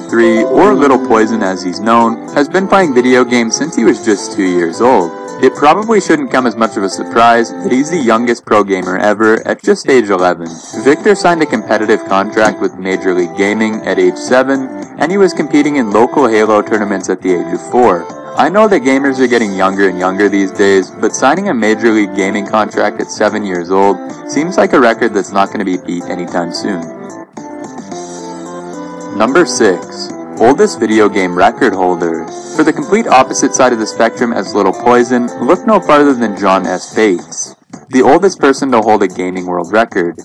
3, or Little Poison as he's known, has been playing video games since he was just 2 years old. It probably shouldn't come as much of a surprise that he's the youngest pro gamer ever at just age 11. Victor signed a competitive contract with Major League Gaming at age 7, and he was competing in local Halo tournaments at the age of 4. I know that gamers are getting younger and younger these days, but signing a Major League Gaming contract at 7 years old seems like a record that's not going to be beat anytime soon. Number 6. Oldest video game record holder. For the complete opposite side of the spectrum as Little Poison, look no farther than John S. Bates, the oldest person to hold a gaming world record.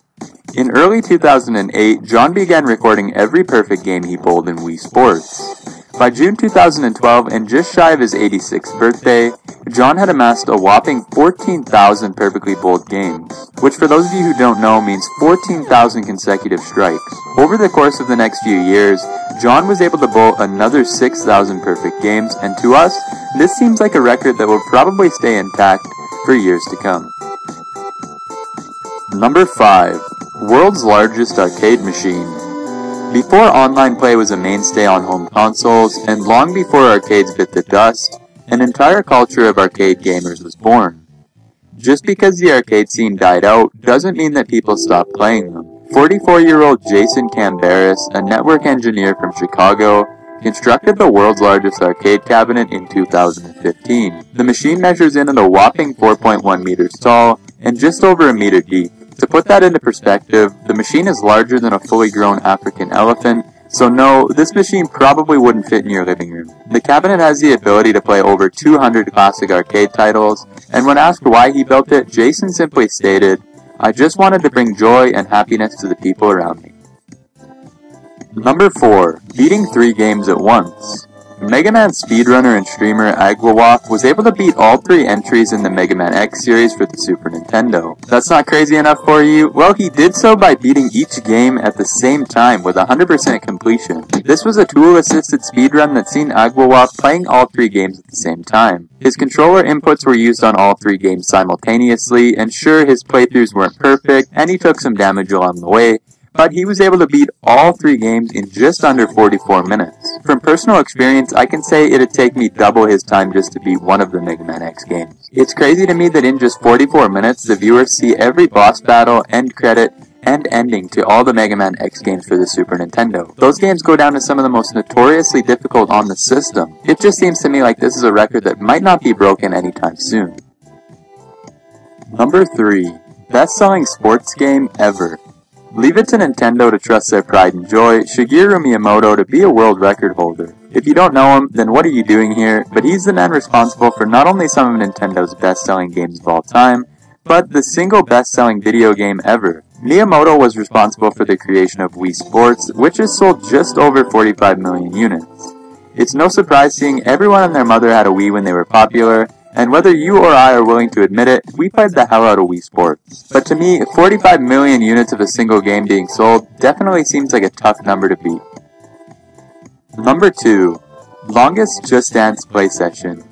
In early 2008, John began recording every perfect game he bowled in Wii Sports. By June 2012, and just shy of his 86th birthday, John had amassed a whopping 14,000 perfectly bowled games, which for those of you who don't know means 14,000 consecutive strikes. Over the course of the next few years, John was able to bowl another 6,000 perfect games, and to us, this seems like a record that will probably stay intact for years to come. Number 5. World's largest arcade machine. Before online play was a mainstay on home consoles, and long before arcades bit the dust, an entire culture of arcade gamers was born. Just because the arcade scene died out doesn't mean that people stopped playing them. 44-year-old Jason Cambaris, a network engineer from Chicago, constructed the world's largest arcade cabinet in 2015. The machine measures in at a whopping 4.1 meters tall and just over a meter deep. To put that into perspective, the machine is larger than a fully grown African elephant, so no, this machine probably wouldn't fit in your living room. The cabinet has the ability to play over 200 classic arcade titles, and when asked why he built it, Jason simply stated, "I just wanted to bring joy and happiness to the people around me." Number 4. Beating 3 games at once. Mega Man speedrunner and streamer Agwawaf was able to beat all 3 entries in the Mega Man X series for the Super Nintendo. That's not crazy enough for you? Well, he did so by beating each game at the same time with 100% completion. This was a tool-assisted speedrun that seen Agwawaf playing all 3 games at the same time. His controller inputs were used on all 3 games simultaneously, and sure, his playthroughs weren't perfect, and he took some damage along the way, but he was able to beat all 3 games in just under 44 minutes. From personal experience, I can say it'd take me double his time just to beat one of the Mega Man X games. It's crazy to me that in just 44 minutes, the viewers see every boss battle, end credit, and ending to all the Mega Man X games for the Super Nintendo. Those games go down as some of the most notoriously difficult on the system. It just seems to me like this is a record that might not be broken anytime soon. Number 3. Best-selling sports game ever. Leave it to Nintendo to trust their pride and joy, Shigeru Miyamoto to be a world record holder. If you don't know him, then what are you doing here? But he's the man responsible for not only some of Nintendo's best-selling games of all time, but the single best-selling video game ever. Miyamoto was responsible for the creation of Wii Sports, which has sold just over 45 million units. It's no surprise seeing everyone and their mother had a Wii when they were popular, and whether you or I are willing to admit it, we played the hell out of Wii Sports. But to me, 45 million units of a single game being sold definitely seems like a tough number to beat. Number 2. Longest Just Dance play session.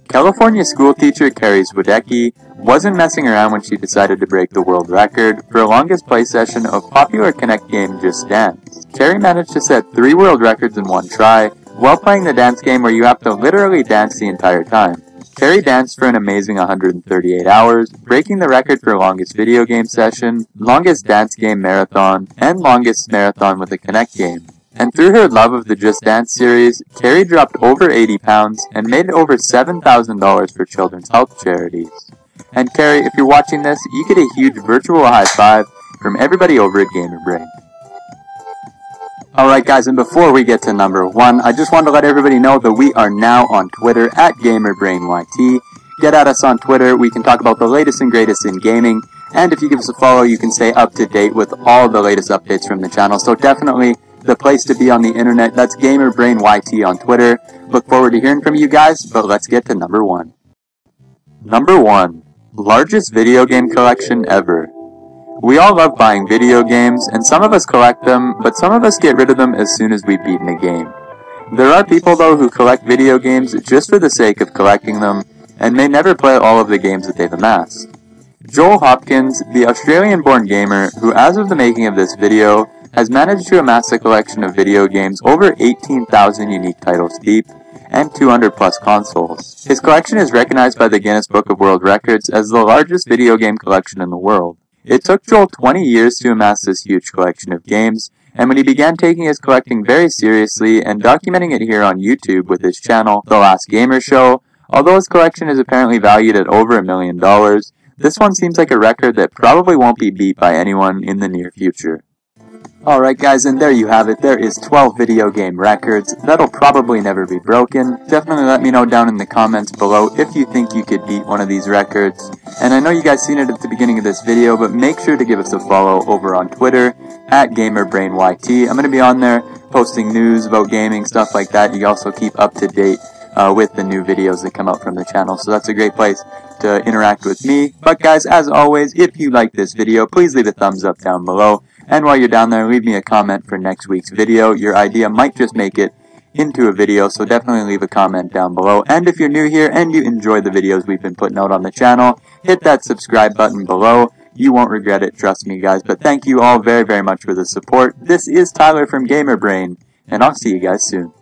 California schoolteacher Carrie Swidecki wasn't messing around when she decided to break the world record for longest play session of popular Connect game Just Dance. Carrie managed to set 3 world records in one try, while playing the dance game where you have to literally dance the entire time. Carrie danced for an amazing 138 hours, breaking the record for longest video game session, longest dance game marathon, and longest marathon with a Connect game. And through her love of the Just Dance series, Carrie dropped over 80 pounds and made over $7,000 for children's health charities. And Carrie, if you're watching this, you get a huge virtual high five from everybody over at GamerBrain. Alright guys, and before we get to number 1, I just wanted to let everybody know that we are now on Twitter at GamerBrainYT. Get at us on Twitter, we can talk about the latest and greatest in gaming, and if you give us a follow, you can stay up to date with all the latest updates from the channel, so definitely the place to be on the internet. That's GamerBrainYT on Twitter. Look forward to hearing from you guys, but let's get to number 1. Number 1. Largest video game collection ever. We all love buying video games, and some of us collect them, but some of us get rid of them as soon as we've beaten a game. There are people though who collect video games just for the sake of collecting them, and may never play all of the games that they've amassed. Joel Hopkins, the Australian-born gamer, who as of the making of this video, has managed to amass a collection of video games over 18,000 unique titles deep and 200 plus consoles. His collection is recognized by the Guinness Book of World Records as the largest video game collection in the world. It took Joel 20 years to amass this huge collection of games, and when he began taking his collecting very seriously and documenting it here on YouTube with his channel, The Last Gamer Show, although his collection is apparently valued at over $1 million, this one seems like a record that probably won't be beat by anyone in the near future. Alright guys, and there you have it. There is 12 video game records. That'll probably never be broken. Definitely let me know down in the comments below if you think you could beat one of these records. And I know you guys seen it at the beginning of this video, but make sure to give us a follow over on Twitter, @GamerBrainYT. I'm going to be on there posting news about gaming, stuff like that. You also keep up to date with the new videos that come out from the channel, so that's a great place to interact with me. But guys, as always, if you like this video, please leave a thumbs up down below. And while you're down there, leave me a comment for next week's video. Your idea might just make it into a video, so definitely leave a comment down below. And if you're new here and you enjoy the videos we've been putting out on the channel, hit that subscribe button below. You won't regret it, trust me guys. But thank you all very, very much for the support. This is Tyler from Gamer Brain, and I'll see you guys soon.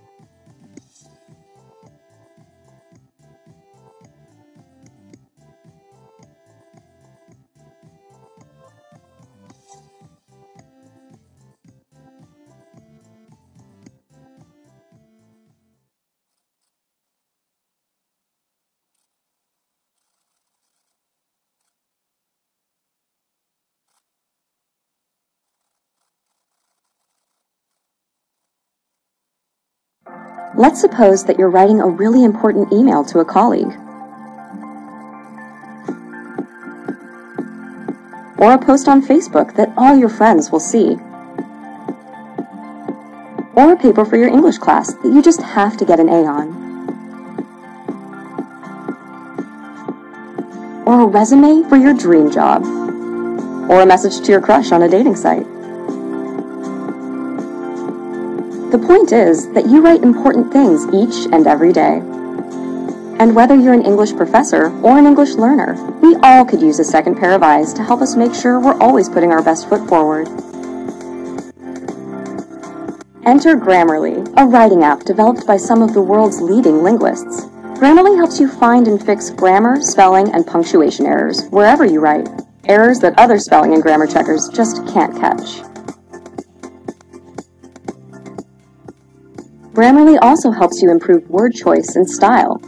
Let's suppose that you're writing a really important email to a colleague, or a post on Facebook that all your friends will see, or a paper for your English class that you just have to get an A on, or a resume for your dream job, or a message to your crush on a dating site. The point is that you write important things each and every day. And whether you're an English professor or an English learner, we all could use a second pair of eyes to help us make sure we're always putting our best foot forward. Enter Grammarly, a writing app developed by some of the world's leading linguists. Grammarly helps you find and fix grammar, spelling, and punctuation errors wherever you write. Errors that other spelling and grammar checkers just can't catch. Grammarly also helps you improve word choice and style,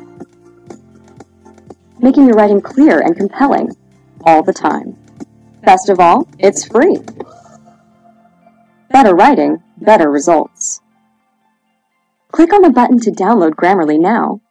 making your writing clear and compelling all the time. Best of all, it's free. Better writing, better results. Click on the button to download Grammarly now.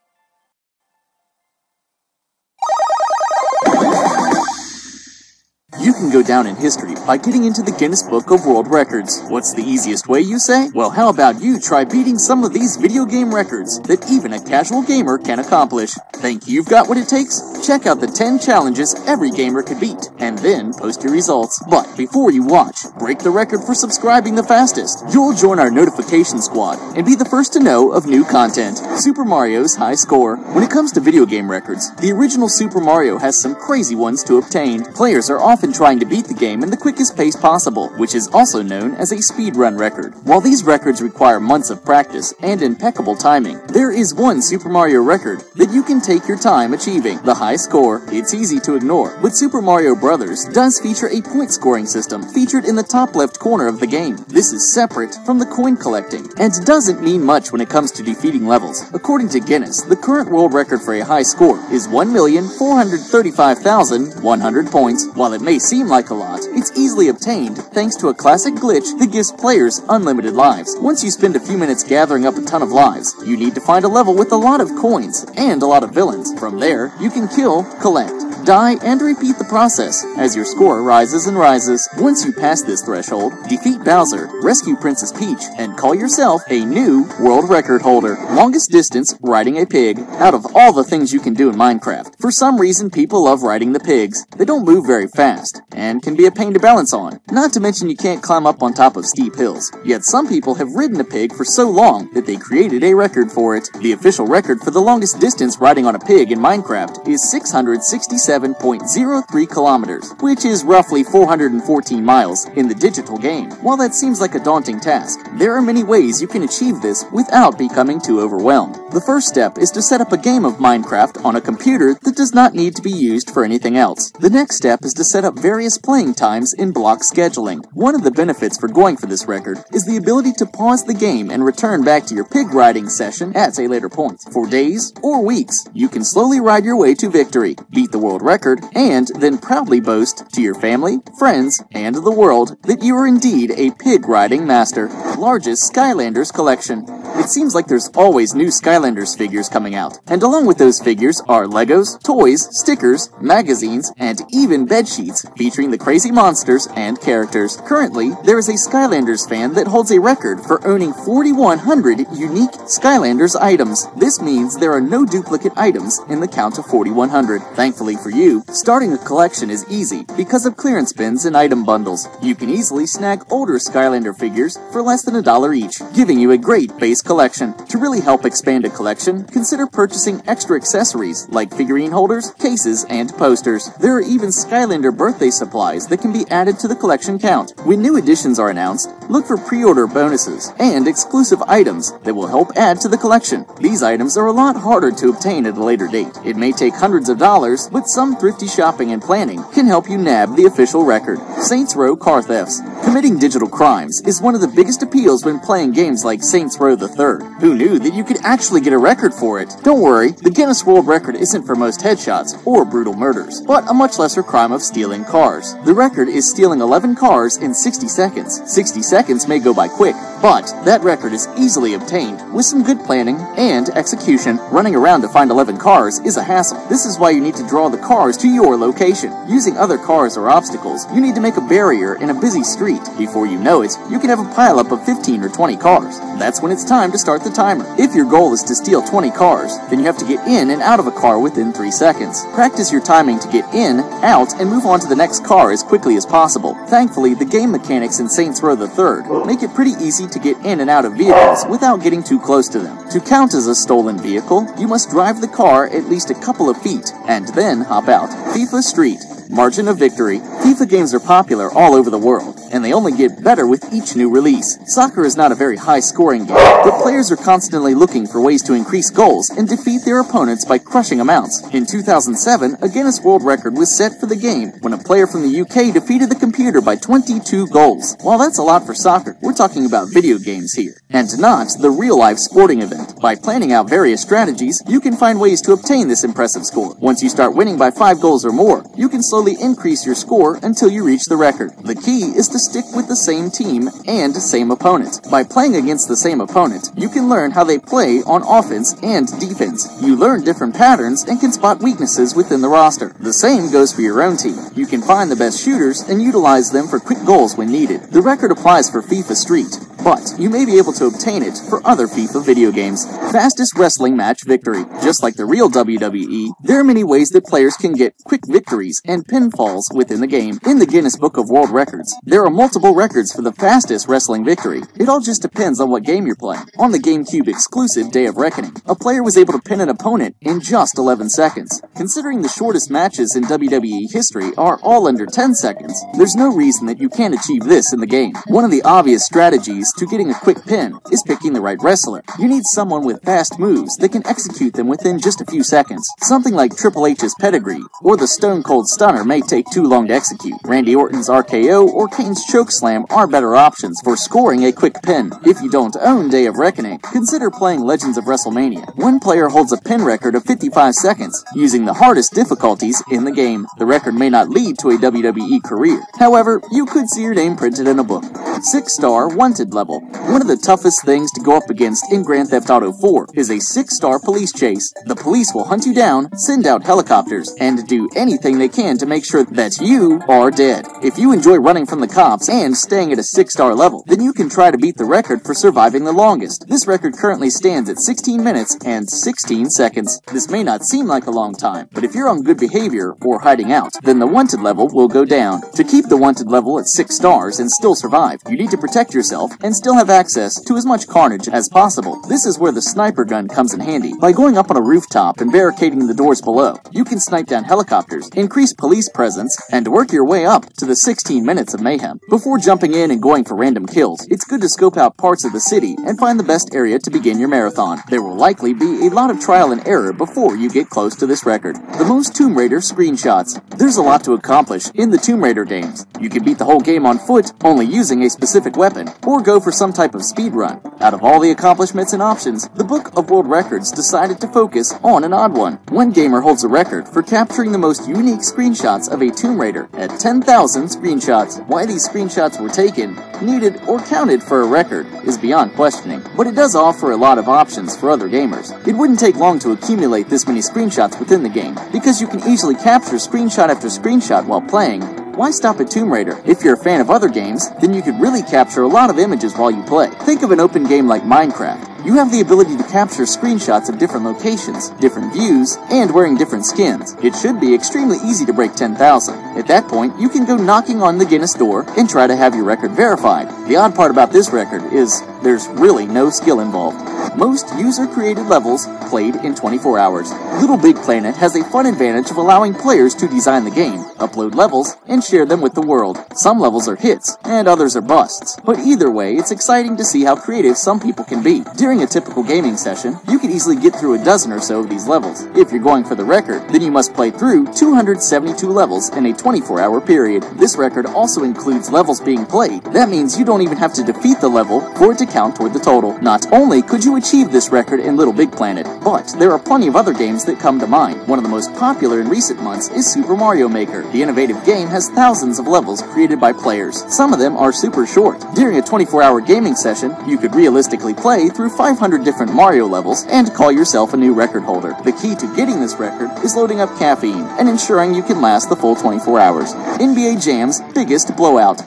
You can go down in history by getting into the Guinness Book of World Records. What's the easiest way, you say? Well, how about you try beating some of these video game records that even a casual gamer can accomplish? Think you've got what it takes? Check out the 10 challenges every gamer could beat, and then post your results. But before you watch, break the record for subscribing the fastest. You'll join our notification squad and be the first to know of new content. Super Mario's high score. When it comes to video game records, the original Super Mario has some crazy ones to obtain. Players are often trying to beat the game in the quickest pace possible, which is also known as a speedrun record. While these records require months of practice and impeccable timing, there is one Super Mario record that you can take your time achieving. The high score, it's easy to ignore, but Super Mario Bros. Does feature a point scoring system featured in the top left corner of the game. This is separate from the coin collecting, and doesn't mean much when it comes to defeating levels. According to Guinness, the current world record for a high score is 1,435,100 points. While it may seem like a lot, it's easily obtained thanks to a classic glitch that gives players unlimited lives. Once you spend a few minutes gathering up a ton of lives, you need to find a level with a lot of coins and a lot of villains. From there, you can kill, collect, die, and repeat the process as your score rises and rises. Once you pass this threshold, defeat Bowser, rescue Princess Peach, and call yourself a new world record holder. Longest distance riding a pig. Out of all the things you can do in Minecraft, for some reason people love riding the pigs. They don't move very fast, and can be a pain to balance on. Not to mention you can't climb up on top of steep hills. Yet some people have ridden a pig for so long that they created a record for it. The official record for the longest distance riding on a pig in Minecraft is 667 167.03 kilometers, which is roughly 414 miles in the digital game. While that seems like a daunting task, there are many ways you can achieve this without becoming too overwhelmed. The first step is to set up a game of Minecraft on a computer that does not need to be used for anything else. The next step is to set up various playing times in block scheduling. One of the benefits for going for this record is the ability to pause the game and return back to your pig riding session at a later point. For days or weeks, you can slowly ride your way to victory, beat the world record, and then proudly boast to your family, friends, and the world that you are indeed a pig riding master. Largest Skylanders collection. It seems like there's always new Skylanders figures coming out, and along with those figures are Legos, toys, stickers, magazines, and even bedsheets featuring the crazy monsters and characters. Currently, there is a Skylanders fan that holds a record for owning 4,100 unique Skylanders items. This means there are no duplicate items in the count of 4,100. Thankfully for you, starting a collection is easy because of clearance bins and item bundles. You can easily snag older Skylander figures for less than $1 each, giving you a great base collection. To really help expand a collection, consider purchasing extra accessories like figurine holders, cases, and posters. There are even Skylander birthday supplies that can be added to the collection count. When new editions are announced, look for pre-order bonuses and exclusive items that will help add to the collection. These items are a lot harder to obtain at a later date. It may take hundreds of dollars, but some thrifty shopping and planning can help you nab the official record. Saints Row car thefts. Committing digital crimes is one of the biggest appeals when playing games like Saints Row the Third. Who knew that you could actually get a record for it? Don't worry, the Guinness World Record isn't for most headshots or brutal murders, but a much lesser crime of stealing cars. The record is stealing 11 cars in 60 seconds. 60 seconds may go by quick, but that record is easily obtained with some good planning and execution. Running around to find 11 cars is a hassle. This is why you need to draw the cars to your location. Using other cars or obstacles, you need to make a barrier in a busy street. Before you know it, you can have a pileup of 15 or 20 cars. That's when it's time to start the timer. If your goal is to steal 20 cars, then you have to get in and out of a car within 3 seconds. Practice your timing to get in, out, and move on to the next car as quickly as possible. Thankfully, the game mechanics in Saints Row the Third make it pretty easy to get in and out of vehicles without getting too close to them. To count as a stolen vehicle, you must drive the car at least a couple of feet, and then hop out. FIFA Street. Margin of victory. FIFA games are popular all over the world, and they only get better with each new release. Soccer is not a very high-scoring game, but players are constantly looking for ways to increase goals and defeat their opponents by crushing amounts. In 2007, a Guinness World Record was set for the game when a player from the UK defeated the computer by 22 goals. While that's a lot for soccer, we're talking about video games here, and not the real-life sporting event. By planning out various strategies, you can find ways to obtain this impressive score. Once you start winning by 5 goals or more, you can slowly increase your score until you reach the record. The key is to stick with the same team and same opponent. By playing against the same opponent, you can learn how they play on offense and defense. You learn different patterns and can spot weaknesses within the roster. The same goes for your own team. You can find the best shooters and utilize them for quick goals when needed. The record applies for FIFA Street, but you may be able to obtain it for other FIFA video games. Fastest wrestling match victory. Just like the real WWE, there are many ways that players can get quick victories and pinfalls within the game. In the Guinness Book of World Records, there are multiple records for the fastest wrestling victory. It all just depends on what game you're playing. On the GameCube exclusive Day of Reckoning, a player was able to pin an opponent in just 11 seconds. Considering the shortest matches in WWE history are all under 10 seconds, there's no reason that you can't achieve this in the game. One of the obvious strategies to getting a quick pin is picking the right wrestler. You need someone with fast moves that can execute them within just a few seconds. Something like Triple H's pedigree or the Stone Cold Stunner may take too long to execute. Randy Orton's RKO or Kane's Chokeslam are better options for scoring a quick pin. If you don't own Day of Reckoning, consider playing Legends of WrestleMania. One player holds a pin record of 55 seconds, using the hardest difficulties in the game. The record may not lead to a WWE career. However, you could see your name printed in a book. 6-star wanted level. One of the toughest things to go up against in Grand Theft Auto 4 is a 6-star police chase. The police will hunt you down, send out helicopters, and do anything they can to make sure that you are dead. If you enjoy running from the cops and staying at a 6-star level, then you can try to beat the record for surviving the longest. This record currently stands at 16 minutes and 16 seconds. This may not seem like a long time, but if you're on good behavior or hiding out, then the wanted level will go down. To keep the wanted level at 6 stars and still survive, you need to protect yourself and and still have access to as much carnage as possible. This is where the sniper gun comes in handy. By going up on a rooftop and barricading the doors below, you can snipe down helicopters, increase police presence, and work your way up to the 16 minutes of mayhem. Before jumping in and going for random kills, it's good to scope out parts of the city and find the best area to begin your marathon. There will likely be a lot of trial and error before you get close to this record. The most Tomb Raider screenshots. There's a lot to accomplish in the Tomb Raider games. You can beat the whole game on foot, only using a specific weapon, or go for some type of speed run. Out of all the accomplishments and options, the Book of World Records decided to focus on an odd one. One gamer holds a record for capturing the most unique screenshots of a Tomb Raider at 10,000 screenshots. Why these screenshots were taken, needed, or counted for a record is beyond questioning, but it does offer a lot of options for other gamers. It wouldn't take long to accumulate this many screenshots within the game, because you can easily capture screenshot after screenshot while playing. Why stop at Tomb Raider? If you're a fan of other games, then you could really capture a lot of images while you play. Think of an open game like Minecraft. You have the ability to capture screenshots of different locations, different views, and wearing different skins. It should be extremely easy to break 10,000. At that point, you can go knocking on the Guinness door and try to have your record verified. The odd part about this record is there's really no skill involved. Most user-created levels played in 24 hours. Little Big Planet has a fun advantage of allowing players to design the game, upload levels, and share them with the world. Some levels are hits, and others are busts. But either way, it's exciting to see how creative some people can be. During a typical gaming session, you can easily get through a dozen or so of these levels. If you're going for the record, then you must play through 272 levels in a 24-hour period. This record also includes levels being played. That means you don't even have to defeat the level for it to count toward the total. Not only could you achieve this record in Little Big Planet, but there are plenty of other games that come to mind. One of the most popular in recent months is Super Mario Maker. The innovative game has thousands of levels created by players. Some of them are super short. During a 24-hour gaming session, you could realistically play through 500 different Mario levels and call yourself a new record holder. The key to getting this record is loading up caffeine and ensuring you can last the full 24 hours. NBA Jam's biggest blowout.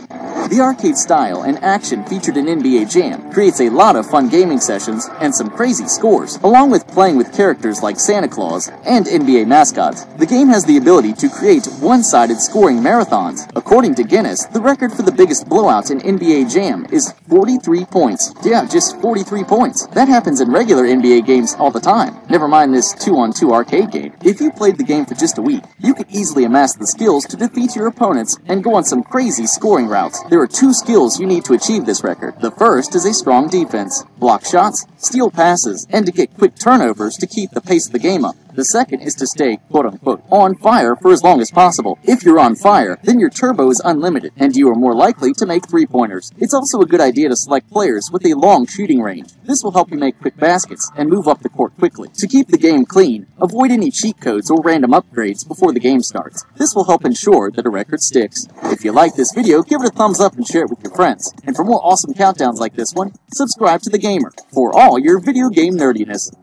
The arcade style and action featured in NBA Jam creates a lot of fun gaming sessions and some crazy scores, along with playing with characters like Santa Claus and NBA mascots. The game has the ability to create one-sided scoring marathons. According to Guinness, the record for the biggest blowout in NBA Jam is 43 points. Yeah, just 43 points. That happens in regular NBA games all the time. Never mind this 2-on-2 arcade game. If you played the game for just a week, you could easily amass the skills to defeat your opponents and go on some crazy scoring routes. There are two skills you need to achieve this record. The first is a strong defense, block shots, steal passes, and to get quick turnovers to keep the pace of the game up. The second is to stay, quote-unquote, on fire for as long as possible. If you're on fire, then your turbo is unlimited, and you are more likely to make three-pointers. It's also a good idea to select players with a long shooting range. This will help you make quick baskets and move up the court quickly. To keep the game clean, avoid any cheat codes or random upgrades before the game starts. This will help ensure that a record sticks. If you like this video, give it a thumbs up and share it with your friends. And for more awesome countdowns like this one, subscribe to The Gamer for all your video game nerdiness.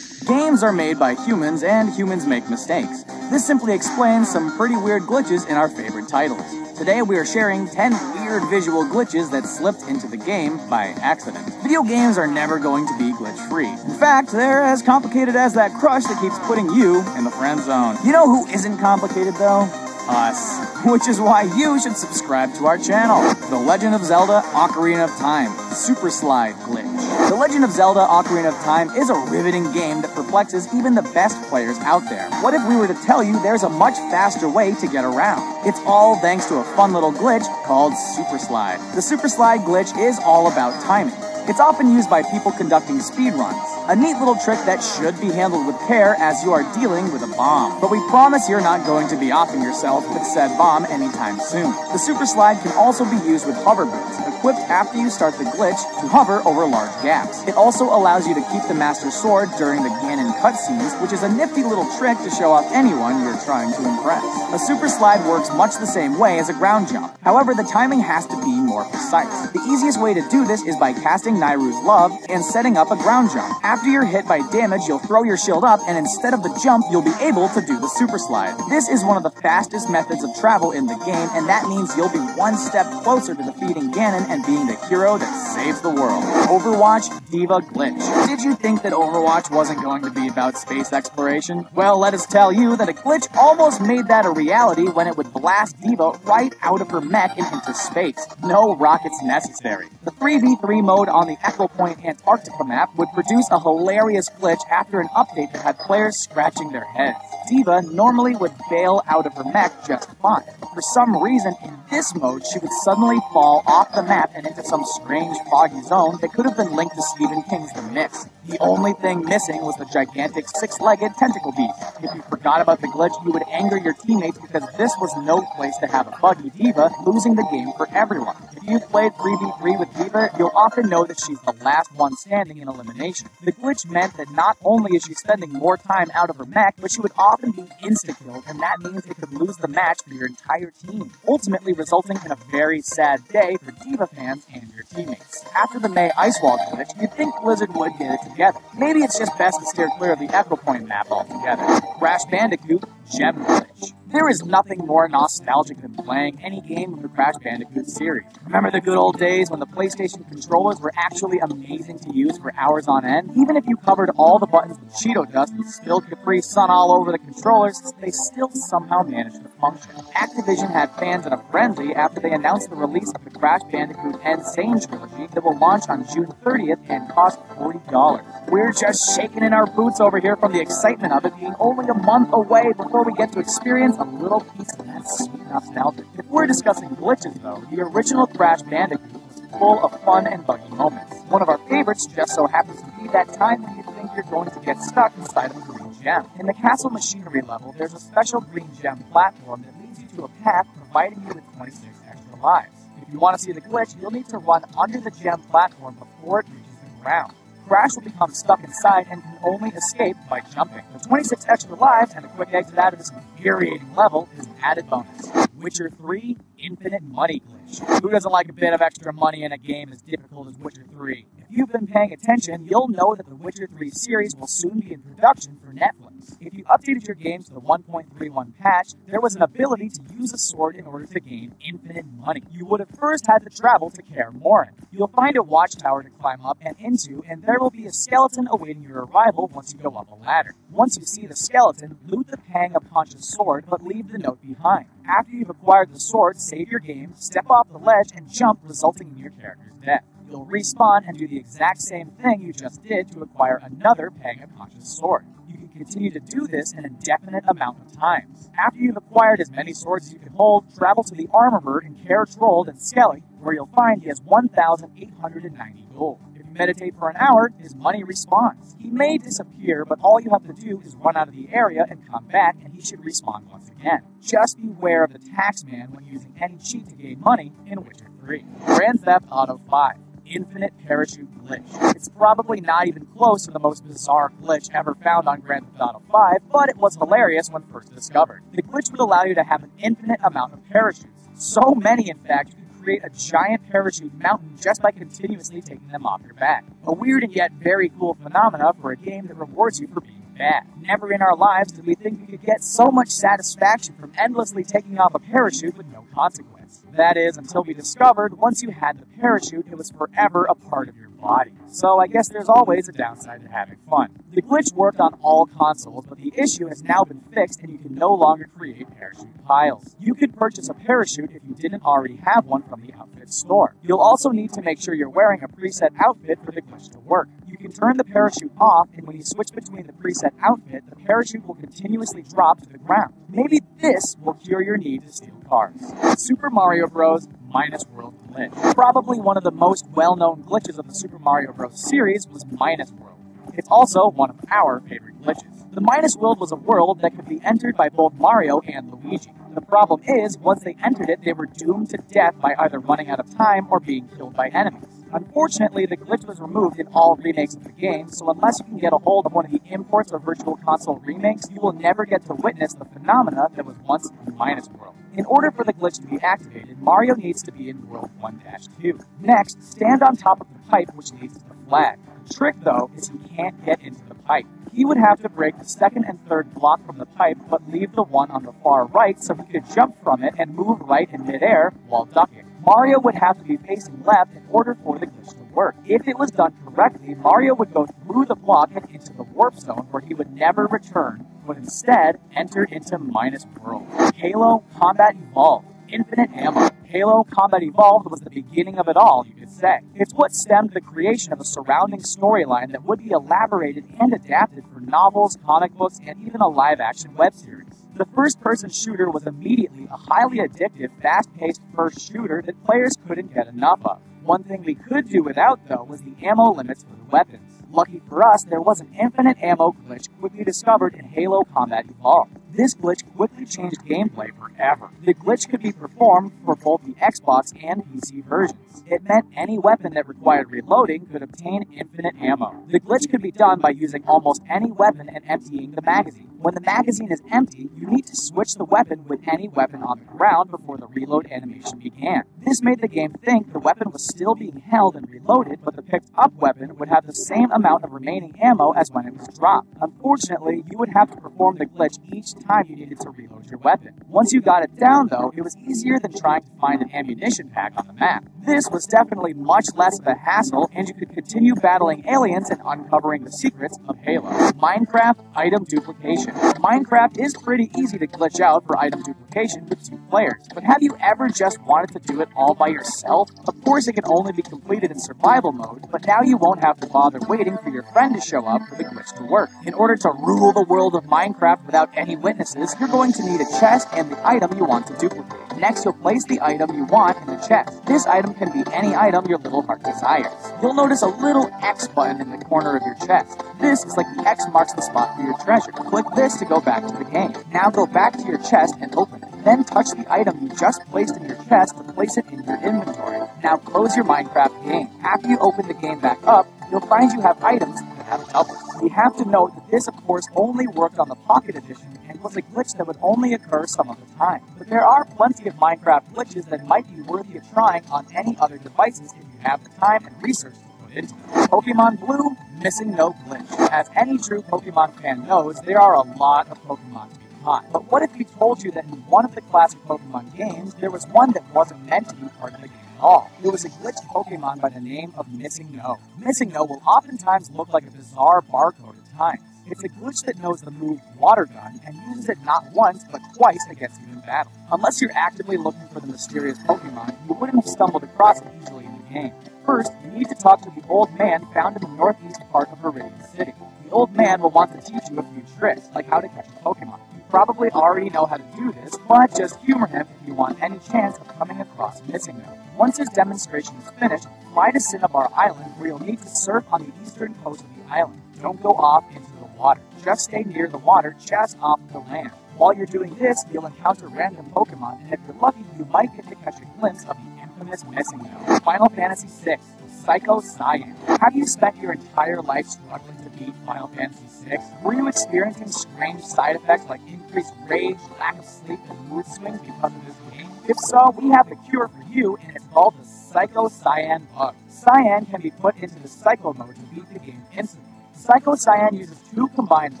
Games are made by humans, and humans make mistakes. This simply explains some pretty weird glitches in our favorite titles. Today we are sharing 10 weird visual glitches that slipped into the game by accident. Video games are never going to be glitch-free. In fact, they're as complicated as that crush that keeps putting you in the friend zone. You know who isn't complicated though? Us. Which is why you should subscribe to our channel. The Legend of Zelda Ocarina of Time Super Slide Glitch. The Legend of Zelda Ocarina of Time is a riveting game that perplexes even the best players out there. What if we were to tell you there's a much faster way to get around? It's all thanks to a fun little glitch called Super Slide. The Super Slide glitch is all about timing. It's often used by people conducting speedruns. A neat little trick that should be handled with care as you are dealing with a bomb. But we promise you're not going to be offing yourself with said bomb anytime soon. The Super Slide can also be used with hover boots, equipped after you start the glitch to hover over large gaps. It also allows you to keep the Master Sword during the Ganon cutscenes, which is a nifty little trick to show off anyone you're trying to impress. A Super Slide works much the same way as a ground jump. However, the timing has to be more more precise. The easiest way to do this is by casting Nairu's Love and setting up a ground jump. After you're hit by damage, you'll throw your shield up, and instead of the jump, you'll be able to do the super slide. This is one of the fastest methods of travel in the game, and that means you'll be one step closer to defeating Ganon and being the hero that saves the world. Overwatch D.Va Glitch. Did you think that Overwatch wasn't going to be about space exploration? Well, let us tell you that a glitch almost made that a reality when it would blast D.Va right out of her mech and into space. No rockets necessary. The 3v3 mode on the Echo Point Antarctica map would produce a hilarious glitch after an update that had players scratching their heads. D.Va normally would bail out of her mech just fine. For some reason, in this mode, she would suddenly fall off the map and into some strange foggy zone that could have been linked to Stephen King's The Mist. The only thing missing was the gigantic six-legged tentacle beast. If you forgot about the glitch, you would anger your teammates because this was no place to have a buggy D.Va, losing the game for everyone. If you've played 3v3 with D.Va, you'll often know that she's the last one standing in elimination. The glitch meant that not only is she spending more time out of her mech, but she would often be insta-killed, and that means it could lose the match for your entire team, ultimately resulting in a very sad day for D.Va fans and your teammates. After the May Ice Wall glitch, you'd think Blizzard would get it together. Maybe it's just best to steer clear of the Echo Point map altogether. Crash Bandicoot Gem Glitch. There is nothing more nostalgic than playing any game of the Crash Bandicoot series. Remember the good old days when the PlayStation controllers were actually amazing to use for hours on end? Even if you covered all the buttons with Cheeto dust and spilled Capri Sun all over the controllers, they still somehow managed to function. Activision had fans in a frenzy after they announced the release of the Crash Bandicoot Insane trilogy that will launch on June 30th and cost $40. We're just shaking in our boots over here from the excitement of it being only a month away before we get to experience a little piece of that sweet nostalgia. If we're discussing glitches, though, the original Crash Bandicoot was full of fun and buggy moments. One of our favorites just so happens to be that time when you think you're going to get stuck inside of a green gem. In the Castle Machinery level, there's a special green gem platform that leads you to a path providing you with 26 extra lives. If you want to see the glitch, you'll need to run under the gem platform before it reaches the ground. Crash will become stuck inside and can only escape by jumping. The 26 extra lives and a quick exit out of this infuriating level is an added bonus. Witcher 3 Infinite Money Glitch. Who doesn't like a bit of extra money in a game as difficult as Witcher 3? If you've been paying attention, you'll know that the Witcher 3 series will soon be in production for Netflix. If you updated your game to the 1.31 patch, there was an ability to use a sword in order to gain infinite money. You would have first had to travel to Kaer Morhen. You'll find a watchtower to climb up and into, and there will be a skeleton awaiting your arrival once you go up a ladder. Once you see the skeleton, loot the Pang of Poncha's sword, but leave the note behind. After you've acquired the sword, save your game, step off the ledge, and jump, resulting in your character's death. You'll respawn and do the exact same thing you just did to acquire another Pang of Poncha's sword. You can continue to do this an indefinite amount of times. After you've acquired as many swords as you can hold, travel to the Armorer in Kaer Trolld and Skelly, where you'll find he has 1,890 gold. If you meditate for an hour, his money respawns. He may disappear, but all you have to do is run out of the area and come back, and he should respawn once again. Just beware of the taxman when using any cheat to gain money in Witcher 3. Grand Theft Auto 5. Infinite Parachute Glitch. It's probably not even close to the most bizarre glitch ever found on Grand Theft Auto 5, but it was hilarious when first discovered. The glitch would allow you to have an infinite amount of parachutes. So many, in fact, you could create a giant parachute mountain just by continuously taking them off your back. A weird and yet very cool phenomena for a game that rewards you for being bad. Never in our lives did we think we could get so much satisfaction from endlessly taking off a parachute with no consequence. That is, until we discovered once you had the parachute, it was forever a part of your body. So I guess there's always a downside to having fun. The glitch worked on all consoles, but the issue has now been fixed and you can no longer create parachute piles. You could purchase a parachute if you didn't already have one from the outfit store. You'll also need to make sure you're wearing a preset outfit for the glitch to work. You can turn the parachute off, and when you switch between the preset outfit, the parachute will continuously drop to the ground. Maybe this will cure your need to steal cars. Super Mario Bros. Minus World Glitch. Probably one of the most well-known glitches of the Super Mario Bros. Series was Minus World. It's also one of our favorite glitches. The Minus World was a world that could be entered by both Mario and Luigi. The problem is, once they entered it, they were doomed to death by either running out of time or being killed by enemies. Unfortunately, the glitch was removed in all remakes of the game, so unless you can get a hold of one of the imports or Virtual Console remakes, you will never get to witness the phenomena that was once Minus World. In order for the glitch to be activated, Mario needs to be in World 1-2. Next, stand on top of the pipe which leads to the flag. The trick, though, is he can't get into the pipe. He would have to break the second and third block from the pipe, but leave the one on the far right so he could jump from it and move right in midair while ducking. Mario would have to be facing left in order for the glitch to work. If it was done correctly, Mario would go through the block and into the warp zone where he would never return, but instead enter into Minus World. Halo Combat Evolved. Infinite ammo. Halo Combat Evolved was the beginning of it all, you could say. It's what stemmed the creation of a surrounding storyline that would be elaborated and adapted for novels, comic books, and even a live-action web series. The first-person shooter was immediately a highly addictive, fast-paced first shooter that players couldn't get enough of. One thing we could do without, though, was the ammo limits for the weapons. Lucky for us, there was an infinite ammo glitch quickly discovered in Halo Combat Evolved. This glitch quickly changed gameplay forever. The glitch could be performed for both the Xbox and PC versions. It meant any weapon that required reloading could obtain infinite ammo. The glitch could be done by using almost any weapon and emptying the magazine. When the magazine is empty, you need to switch the weapon with any weapon on the ground before the reload animation began. This made the game think the weapon was still being held and reloaded, but the picked up weapon would have the same amount of remaining ammo as when it was dropped. Unfortunately, you would have to perform the glitch each time you needed to reload your weapon. Once you got it down, though, it was easier than trying to find an ammunition pack on the map. This was definitely much less of a hassle, and you could continue battling aliens and uncovering the secrets of Halo. Minecraft Item Duplication. Minecraft is pretty easy to glitch out for item duplication with 2 players, but have you ever just wanted to do it all by yourself? Of course, it can only be completed in survival mode, but now you won't have to bother waiting for your friend to show up for the glitch to work. In order to rule the world of Minecraft without any witnesses, you're going to need a chest and the item you want to duplicate. Next, you'll place the item you want in the chest. This item can be any item your little heart desires. You'll notice a little X button in the corner of your chest. This is like the X marks the spot for your treasure. Click this to go back to the game. Now go back to your chest and open it. Then touch the item you just placed in your chest to place it in your inventory. Now close your Minecraft game. After you open the game back up, you'll find you have items that have doubles. We have to note that this, of course, only worked on the Pocket Edition and was a glitch that would only occur some of the time. But there are plenty of Minecraft glitches that might be worthy of trying on any other devices if you have the time and research to put into them. Pokemon Blue, Missing No Glitch. As any true Pokemon fan knows, there are a lot of Pokemon to be caught. But what if we told you that in one of the classic Pokemon games, there was one that wasn't meant to be part of the game at all? It was a glitched Pokemon by the name of Missing No. Missing No will oftentimes look like a bizarre barcode at times. It's a glitch that knows the move Water Gun and uses it not once, but twice against you in battle. Unless you're actively looking for the mysterious Pokemon, you wouldn't have stumbled across it easily in the game. First, you need to talk to the old man found in the northeast part of Viridian City. The old man will want to teach you a few tricks, like how to catch a Pokemon. You probably already know how to do this, but just humor him if you want any chance of coming across Missing No. Once his demonstration is finished, fly to Cinnabar Island, where you'll need to surf on the eastern coast of the island. Don't go off into the water. Just stay near the water just off the land. While you're doing this, you'll encounter random Pokemon, and if you're lucky, you might get to catch a glimpse of the infamous Missing No. Final Fantasy VI, Psycho Cyan. Have you spent your entire life struggling to beat Final Fantasy VI? Were you experiencing strange side effects like increased rage, lack of sleep, and mood swings because of this game? If so, we have the cure for you, and it's called the Psycho Cyan bug. Cyan can be put into the Psycho mode to beat the game instantly. Psycho Cyan uses 2 combined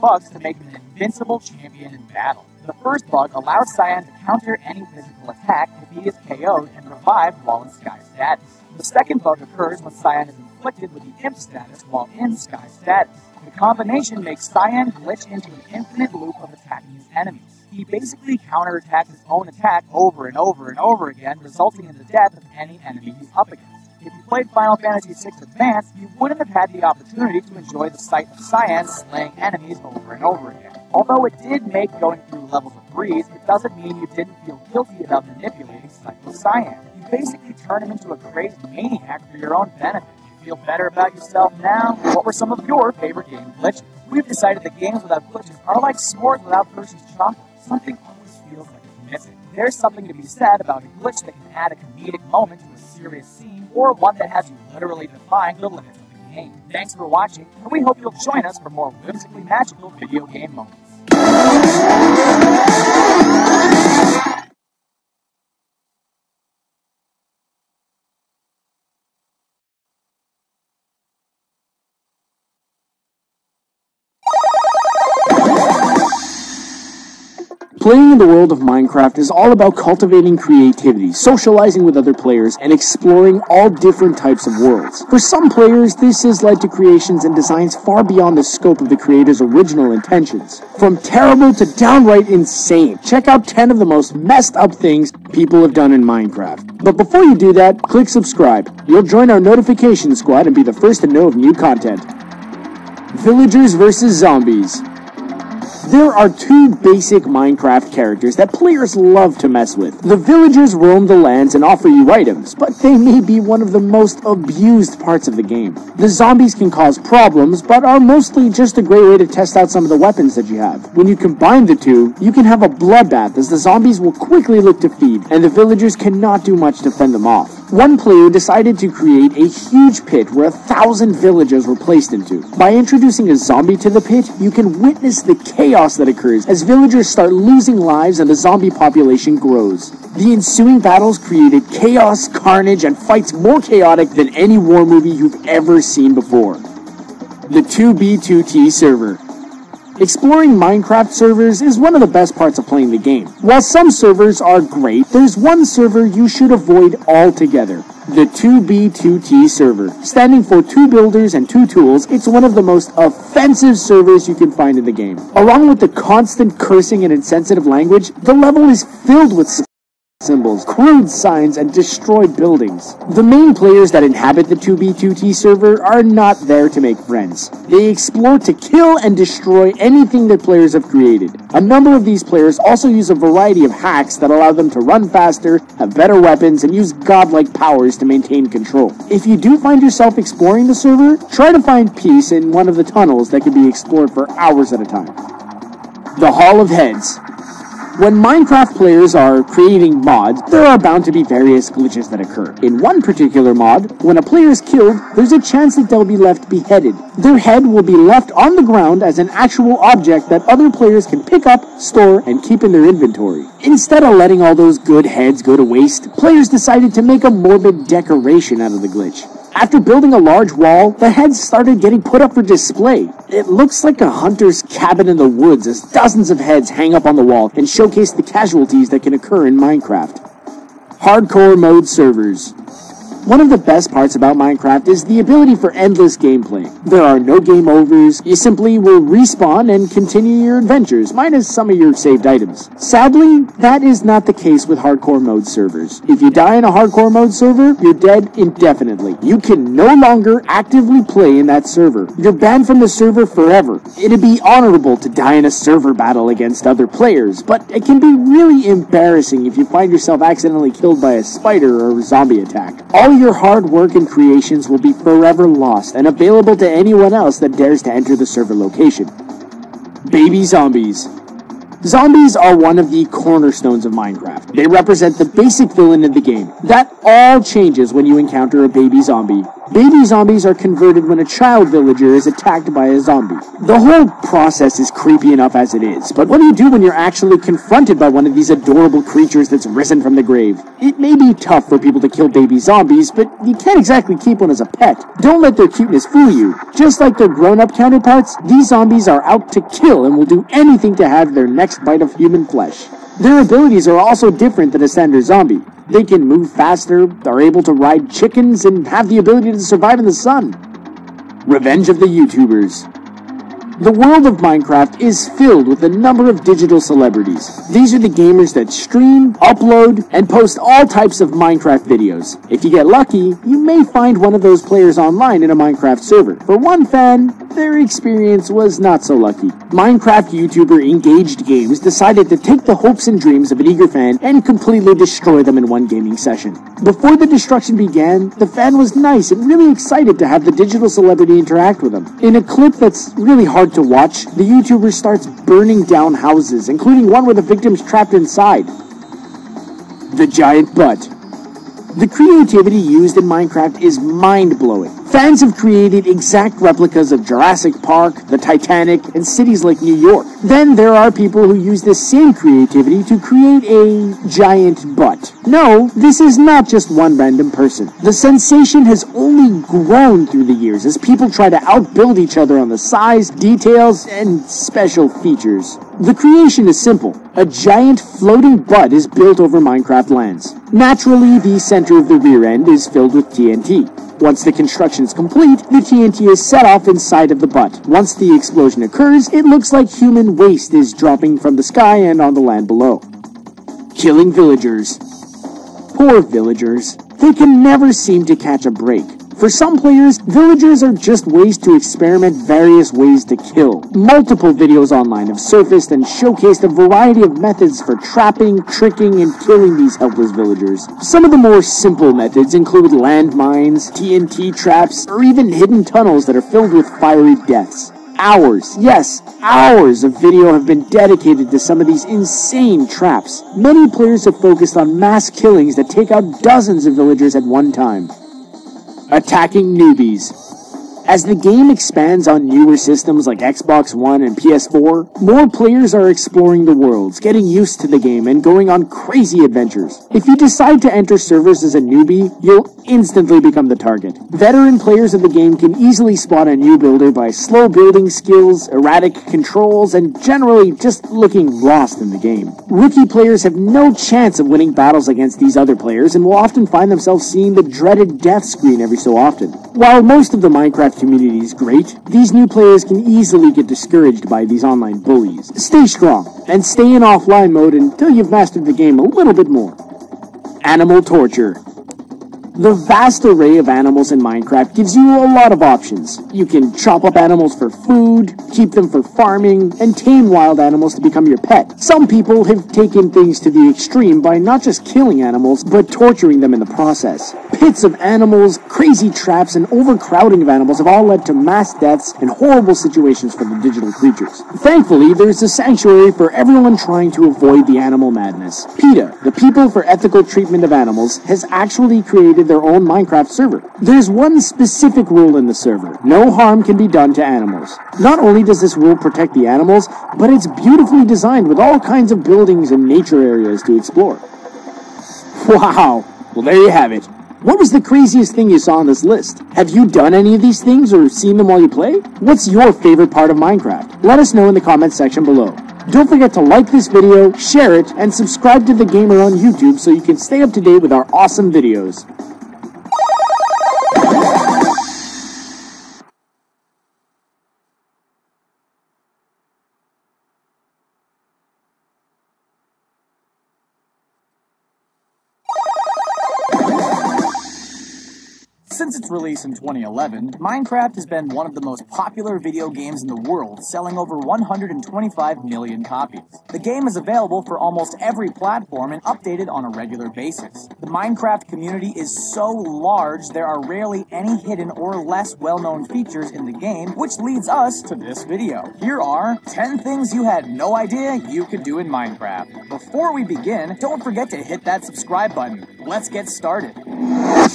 bugs to make him an invincible champion in battle. The first bug allows Cyan to counter any physical attack if he is KO'd and revived while in Sky status. The second bug occurs when Cyan is inflicted with the Imp status while in Sky status. The combination makes Cyan glitch into an infinite loop of attacking his enemies. He basically counterattacks his own attack over and over and over again, resulting in the death of any enemy he's up against. If you played Final Fantasy VI Advance, you wouldn't have had the opportunity to enjoy the sight of Cyan slaying enemies over and over again. Although it did make going through levels a breeze, it doesn't mean you didn't feel guilty about manipulating Psycho Cyan. You basically turn him into a crazy maniac for your own benefit. You feel better about yourself now? What were some of your favorite game glitches? We've decided that games without glitches are like s'mores without Hershey's chocolate. Something always feels like it's missing. There's something to be said about a glitch that can add a comedic moment to a serious scene, or one that has you literally defying the limits of the game. Thanks for watching, and we hope you'll join us for more whimsically magical video game moments. Playing in the world of Minecraft is all about cultivating creativity, socializing with other players, and exploring all different types of worlds. For some players, this has led to creations and designs far beyond the scope of the creator's original intentions. From terrible to downright insane, check out 10 of the most messed up things people have done in Minecraft. But before you do that, click subscribe. You'll join our notification squad and be the first to know of new content. Villagers vs. Zombies. There are two basic Minecraft characters that players love to mess with. The villagers roam the lands and offer you items, but they may be one of the most abused parts of the game. The zombies can cause problems, but are mostly just a great way to test out some of the weapons that you have. When you combine the two, you can have a bloodbath as the zombies will quickly look to feed, and the villagers cannot do much to fend them off. One player decided to create a huge pit where 1,000 villagers were placed into. By introducing a zombie to the pit, you can witness the chaos that occurs as villagers start losing lives and the zombie population grows. The ensuing battles created chaos, carnage, and fights more chaotic than any war movie you've ever seen before. The 2B2T server. Exploring Minecraft servers is one of the best parts of playing the game. While some servers are great, there's one server you should avoid altogether. The 2B2T server. Standing for 2 builders and 2 tools, it's one of the most offensive servers you can find in the game. Along with the constant cursing and insensitive language, the level is filled with symbols, crude signs, and destroyed buildings. The main players that inhabit the 2B2T server are not there to make friends. They explore to kill and destroy anything that players have created. A number of these players also use a variety of hacks that allow them to run faster, have better weapons, and use godlike powers to maintain control. If you do find yourself exploring the server, try to find peace in one of the tunnels that can be explored for hours at a time. The Hall of Heads. When Minecraft players are creating mods, there are bound to be various glitches that occur. In one particular mod, when a player is killed, there's a chance that they'll be left beheaded. Their head will be left on the ground as an actual object that other players can pick up, store, and keep in their inventory. Instead of letting all those good heads go to waste, players decided to make a morbid decoration out of the glitch. After building a large wall, the heads started getting put up for display. It looks like a hunter's cabin in the woods as dozens of heads hang up on the wall and showcase the casualties that can occur in Minecraft. Hardcore mode servers. One of the best parts about Minecraft is the ability for endless gameplay. There are no game overs, you simply will respawn and continue your adventures, minus some of your saved items. Sadly, that is not the case with hardcore mode servers. If you die in a hardcore mode server, you're dead indefinitely. You can no longer actively play in that server. You're banned from the server forever. It'd be honorable to die in a server battle against other players, but it can be really embarrassing if you find yourself accidentally killed by a spider or a zombie attack. All your hard work and creations will be forever lost and available to anyone else that dares to enter the server location. Baby zombies. Zombies are one of the cornerstones of Minecraft. They represent the basic villain in the game. That all changes when you encounter a baby zombie. Baby zombies are converted when a child villager is attacked by a zombie. The whole process is creepy enough as it is, but what do you do when you're actually confronted by one of these adorable creatures that's risen from the grave? It may be tough for people to kill baby zombies, but you can't exactly keep one as a pet. Don't let their cuteness fool you. Just like their grown-up counterparts, these zombies are out to kill and will do anything to have their next bite of human flesh. Their abilities are also different than a standard zombie. They can move faster, are able to ride chickens, and have the ability to survive in the sun. Revenge of the YouTubers. The world of Minecraft is filled with a number of digital celebrities. These are the gamers that stream, upload, and post all types of Minecraft videos. If you get lucky, you may find one of those players online in a Minecraft server. For one fan, their experience was not so lucky. Minecraft YouTuber Engaged Games decided to take the hopes and dreams of an eager fan and completely destroy them in one gaming session. Before the destruction began, the fan was nice and really excited to have the digital celebrity interact with him. In a clip that's really hard to watch, the YouTuber starts burning down houses, including one where the victim's trapped inside. The giant butt. The creativity used in Minecraft is mind-blowing. Fans have created exact replicas of Jurassic Park, the Titanic, and cities like New York. Then there are people who use this same creativity to create a giant butt. No, this is not just one random person. The sensation has only grown through the years as people try to outbuild each other on the size, details, and special features. The creation is simple. A giant floating butt is built over Minecraft lands. Naturally, the center of the rear end is filled with TNT. Once the construction is complete, the TNT is set off inside of the butt. Once the explosion occurs, it looks like human waste is dropping from the sky and on the land below. Killing villagers. Poor villagers. They can never seem to catch a break. For some players, villagers are just ways to experiment various ways to kill. Multiple videos online have surfaced and showcased a variety of methods for trapping, tricking, and killing these helpless villagers. Some of the more simple methods include landmines, TNT traps, or even hidden tunnels that are filled with fiery deaths. Hours, yes, hours of video have been dedicated to some of these insane traps. Many players have focused on mass killings that take out dozens of villagers at one time. Attacking newbies. As the game expands on newer systems like Xbox One and PS4, more players are exploring the worlds, getting used to the game, and going on crazy adventures. If you decide to enter servers as a newbie, you'll instantly become the target. Veteran players of the game can easily spot a new builder by slow building skills, erratic controls, and generally just looking lost in the game. Rookie players have no chance of winning battles against these other players and will often find themselves seeing the dreaded death screen every so often. While most of the Minecraft community is great, these new players can easily get discouraged by these online bullies. Stay strong, and stay in offline mode until you've mastered the game a little bit more. Animal torture. The vast array of animals in Minecraft gives you a lot of options. You can chop up animals for food, keep them for farming, and tame wild animals to become your pet. Some people have taken things to the extreme by not just killing animals, but torturing them in the process. Pits of animals, crazy traps, and overcrowding of animals have all led to mass deaths and horrible situations for the digital creatures. Thankfully, there's a sanctuary for everyone trying to avoid the animal madness. PETA, the People for Ethical Treatment of Animals, has actually created their own Minecraft server. There's one specific rule in the server. No harm can be done to animals. Not only does this rule protect the animals, but it's beautifully designed with all kinds of buildings and nature areas to explore. Wow! Well, there you have it. What was the craziest thing you saw on this list? Have you done any of these things or seen them while you play? What's your favorite part of Minecraft? Let us know in the comments section below. Don't forget to like this video, share it, and subscribe to The Gamer on YouTube so you can stay up to date with our awesome videos. Since its release in 2011, Minecraft has been one of the most popular video games in the world, selling over 125 million copies. The game is available for almost every platform and updated on a regular basis. The Minecraft community is so large, there are rarely any hidden or less well-known features in the game, which leads us to this video. Here are 10 things you had no idea you could do in Minecraft. Before we begin, don't forget to hit that subscribe button. Let's get started.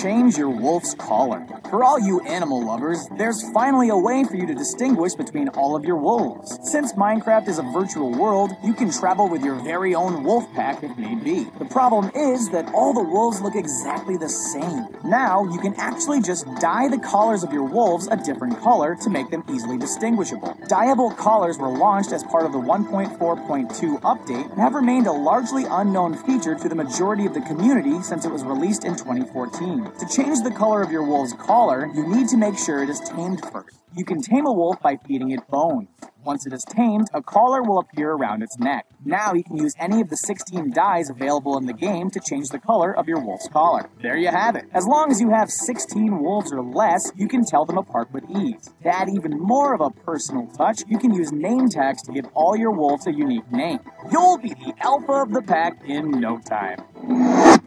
Change your wolf's collar. For all you animal lovers, there's finally a way for you to distinguish between all of your wolves. Since Minecraft is a virtual world, you can travel with your very own wolf pack if need be. The problem is that all the wolves look exactly the same. Now, you can actually just dye the collars of your wolves a different color to make them easily distinguishable. Dyeable collars were launched as part of the 1.4.2 update and have remained a largely unknown feature to the majority of the community since it was released in 2014. To change the color of your wolf's collar, you need to make sure it is tamed first. You can tame a wolf by feeding it bones. Once it is tamed, a collar will appear around its neck. Now you can use any of the 16 dyes available in the game to change the color of your wolf's collar. There you have it. As long as you have 16 wolves or less, you can tell them apart with ease. To add even more of a personal touch, you can use name tags to give all your wolves a unique name. You'll be the alpha of the pack in no time.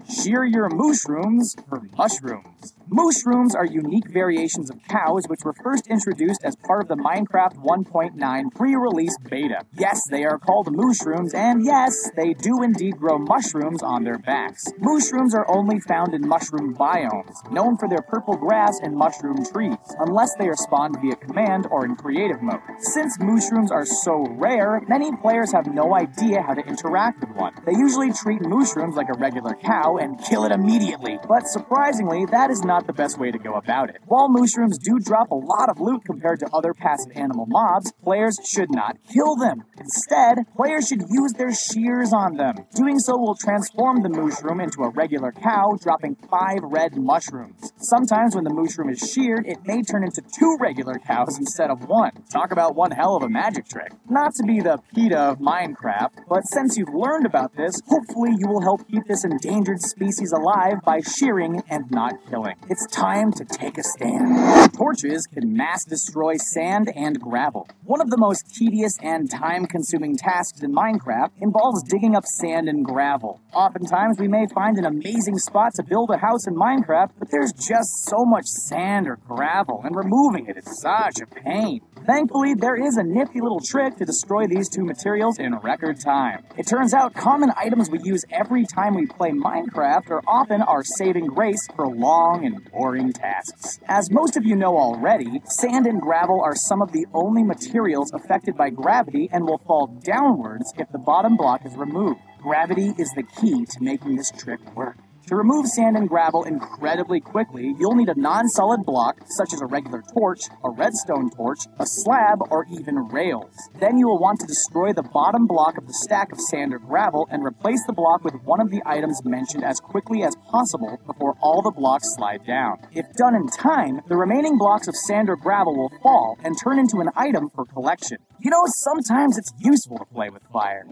Shear your mushrooms for mushrooms. Mushrooms are unique variations of cows which were first introduced as part of the Minecraft 1.9 pre-release beta. Yes, they are called mushrooms, and yes, they do indeed grow mushrooms on their backs. Mushrooms are only found in mushroom biomes, known for their purple grass and mushroom trees, unless they are spawned via command or in creative mode. Since mushrooms are so rare, many players have no idea how to interact with one. They usually treat mushrooms like a regular cow and kill it immediately, but surprisingly, that is not the best way to go about it. While mushrooms do drop a lot of loot compared to other passive animal mobs, players should not kill them. Instead, players should use their shears on them. Doing so will transform the mushroom into a regular cow, dropping 5 red mushrooms. Sometimes when the mushroom is sheared, it may turn into 2 regular cows instead of 1. Talk about one hell of a magic trick. Not to be the PETA of Minecraft, but since you've learned about this, hopefully you will help keep this endangered species alive by shearing and not killing. It's time to take a stand. Torches can mass destroy sand and gravel. One of the most tedious and time-consuming tasks in Minecraft involves digging up sand and gravel. Oftentimes we may find an amazing spot to build a house in Minecraft, but there's just so much sand or gravel, and removing it is such a pain. Thankfully, there is a nifty little trick to destroy these two materials in record time. It turns out common items we use every time we play Minecraft are often our saving grace for long and boring tasks. As most of you know already, sand and gravel are some of the only materials affected by gravity and will fall downwards if the bottom block is removed. Gravity is the key to making this trick work. To remove sand and gravel incredibly quickly, you'll need a non-solid block, such as a regular torch, a redstone torch, a slab, or even rails. Then you will want to destroy the bottom block of the stack of sand or gravel and replace the block with one of the items mentioned as quickly as possible before all the blocks slide down. If done in time, the remaining blocks of sand or gravel will fall and turn into an item for collection. You know, sometimes it's useful to play with fire.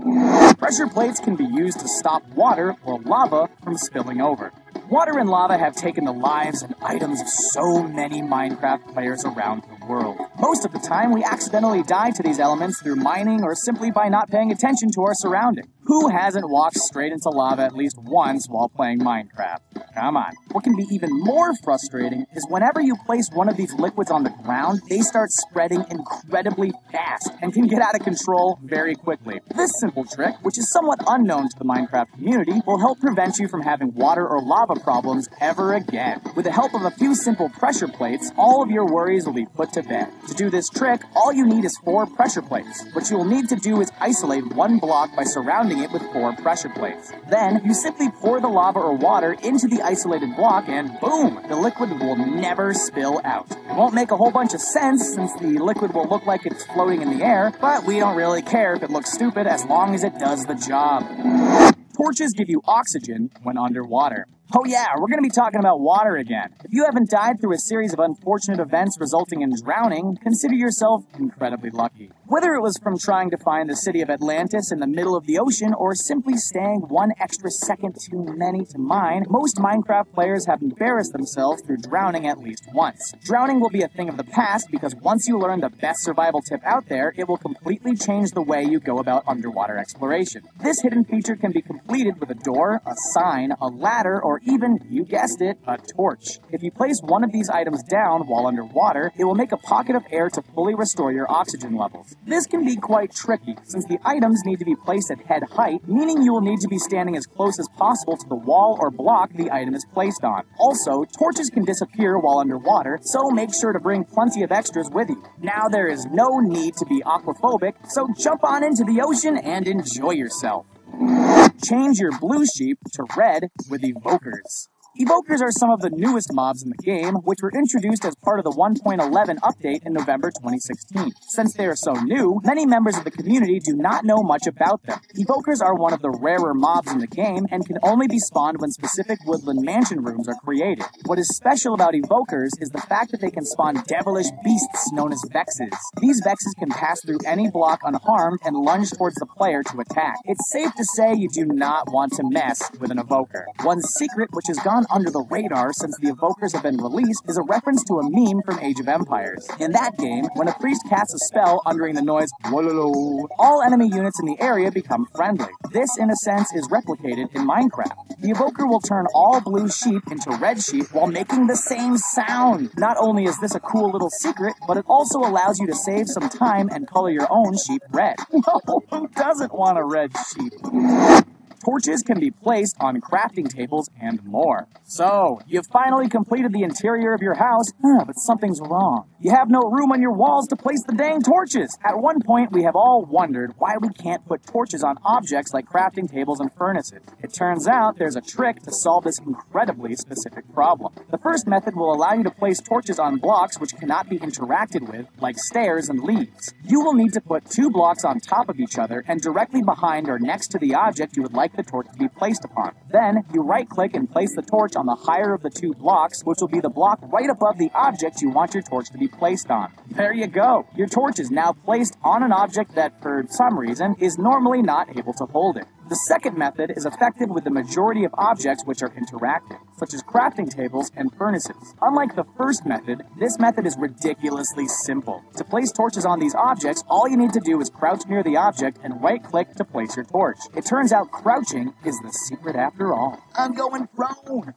Pressure plates can be used to stop water or lava from spilling over. Water and lava have taken the lives and items of so many Minecraft players around the world. Most of the time, we accidentally die to these elements through mining or simply by not paying attention to our surroundings. Who hasn't walked straight into lava at least once while playing Minecraft? Come on. What can be even more frustrating is whenever you place one of these liquids on the ground, they start spreading incredibly fast and can get out of control very quickly. This simple trick, which is somewhat unknown to the Minecraft community, will help prevent you from having water or lava problems ever again. With the help of a few simple pressure plates, all of your worries will be put to bed. To do this trick, all you need is 4 pressure plates. What you will need to do is isolate one block by surrounding it with 4 pressure plates. Then, you simply pour the lava or water into the isolated block and boom! The liquid will never spill out. It won't make a whole bunch of sense since the liquid will look like it's floating in the air, but we don't really care if it looks stupid as long as it does the job. Torches give you oxygen when underwater. Oh yeah, we're going to be talking about water again. If you haven't died through a series of unfortunate events resulting in drowning, consider yourself incredibly lucky. Whether it was from trying to find the city of Atlantis in the middle of the ocean or simply staying 1 extra second too many to mine, most Minecraft players have embarrassed themselves through drowning at least once. Drowning will be a thing of the past because once you learn the best survival tip out there, it will completely change the way you go about underwater exploration. This hidden feature can be completed with a door, a sign, a ladder, or even, you guessed it, a torch. If you place one of these items down while underwater, it will make a pocket of air to fully restore your oxygen levels. This can be quite tricky, since the items need to be placed at head height, meaning you will need to be standing as close as possible to the wall or block the item is placed on. Also, torches can disappear while underwater, so make sure to bring plenty of extras with you. Now there is no need to be aquaphobic, so jump on into the ocean and enjoy yourself. Change your blue sheep to red with evokers. Evokers are some of the newest mobs in the game, which were introduced as part of the 1.11 update in November 2016. Since they are so new, many members of the community do not know much about them. Evokers are one of the rarer mobs in the game and can only be spawned when specific woodland mansion rooms are created. What is special about evokers is the fact that they can spawn devilish beasts known as vexes. These vexes can pass through any block unharmed and lunge towards the player to attack. It's safe to say you do not want to mess with an evoker. One secret which has gone flown under the radar since the evokers have been released is a reference to a meme from Age of Empires. In that game, when a priest casts a spell uttering the noise "Walalo," all enemy units in the area become friendly. This, in a sense, is replicated in Minecraft. The evoker will turn all blue sheep into red sheep while making the same sound. Not only is this a cool little secret, but it also allows you to save some time and color your own sheep red. No, who doesn't want a red sheep? Torches can be placed on crafting tables and more. So, you've finally completed the interior of your house, but something's wrong. You have no room on your walls to place the dang torches. At one point, we have all wondered why we can't put torches on objects like crafting tables and furnaces. It turns out there's a trick to solve this incredibly specific problem. The first method will allow you to place torches on blocks which cannot be interacted with, like stairs and leaves. You will need to put 2 blocks on top of each other and directly behind or next to the object you would like the torch to be placed upon. Then, you right-click and place the torch on the higher of the 2 blocks, which will be the block right above the object you want your torch to be placed on. There you go! Your torch is now placed on an object that, for some reason, is normally not able to hold it. The second method is effective with the majority of objects which are interactive, such as crafting tables and furnaces. Unlike the first method, this method is ridiculously simple. To place torches on these objects, all you need to do is crouch near the object and right-click to place your torch. It turns out crouching is the secret after all. I'm going prone!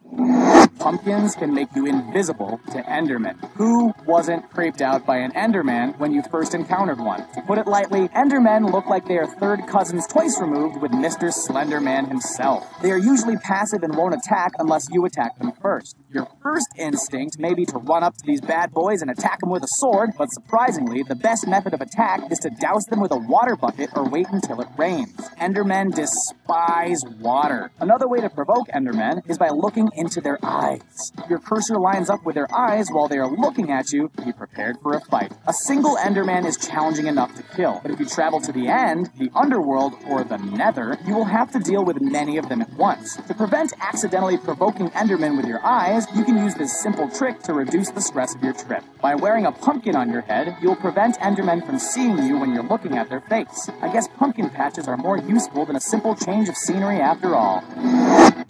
Pumpkins can make you invisible to Endermen. Who wasn't creeped out by an Enderman when you first encountered one? To put it lightly, Endermen look like they are third cousins twice removed with Mr. Slenderman himself. They are usually passive and won't attack unless you attack them first. Your first instinct may be to run up to these bad boys and attack them with a sword, but surprisingly, the best method of attack is to douse them with a water bucket or wait until it rains. Endermen despise water. Another way to provoke Endermen is by looking into their eyes. If your cursor lines up with their eyes while they are looking at you, be prepared for a fight. A single Enderman is challenging enough to kill, but if you travel to the end, the underworld, or the nether, you will have to deal with many of them at once. To prevent accidentally provoking Endermen with your eyes, you can use this simple trick to reduce the stress of your trip. By wearing a pumpkin on your head, you'll prevent Endermen from seeing you when you're looking at their face. I guess pumpkin patches are more useful than a simple change of scenery after all.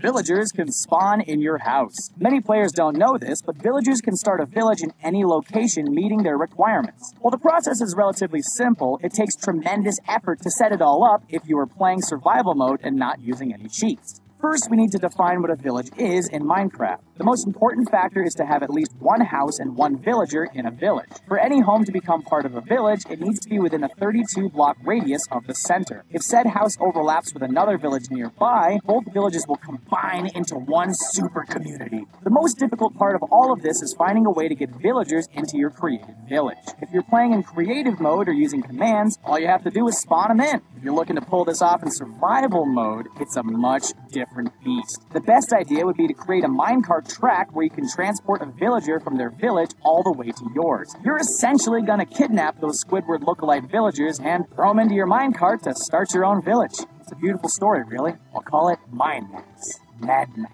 Villagers can spawn in your house. Many players don't know this, but villagers can start a village in any location meeting their requirements. While the process is relatively simple, it takes tremendous effort to set it all up if you are playing survival mode and not using any cheats. First, we need to define what a village is in Minecraft. The most important factor is to have at least one house and one villager in a village. For any home to become part of a village, it needs to be within a 32-block radius of the center. If said house overlaps with another village nearby, both villages will combine into one super community. The most difficult part of all of this is finding a way to get villagers into your creative village. If you're playing in creative mode or using commands, all you have to do is spawn them in. If you're looking to pull this off in survival mode, it's a much different beast. The best idea would be to create a minecart track where you can transport a villager from their village all the way to yours. You're essentially gonna kidnap those Squidward lookalike villagers and throw them into your minecart to start your own village. It's a beautiful story, really. I'll call it Mind Max. Mad Max.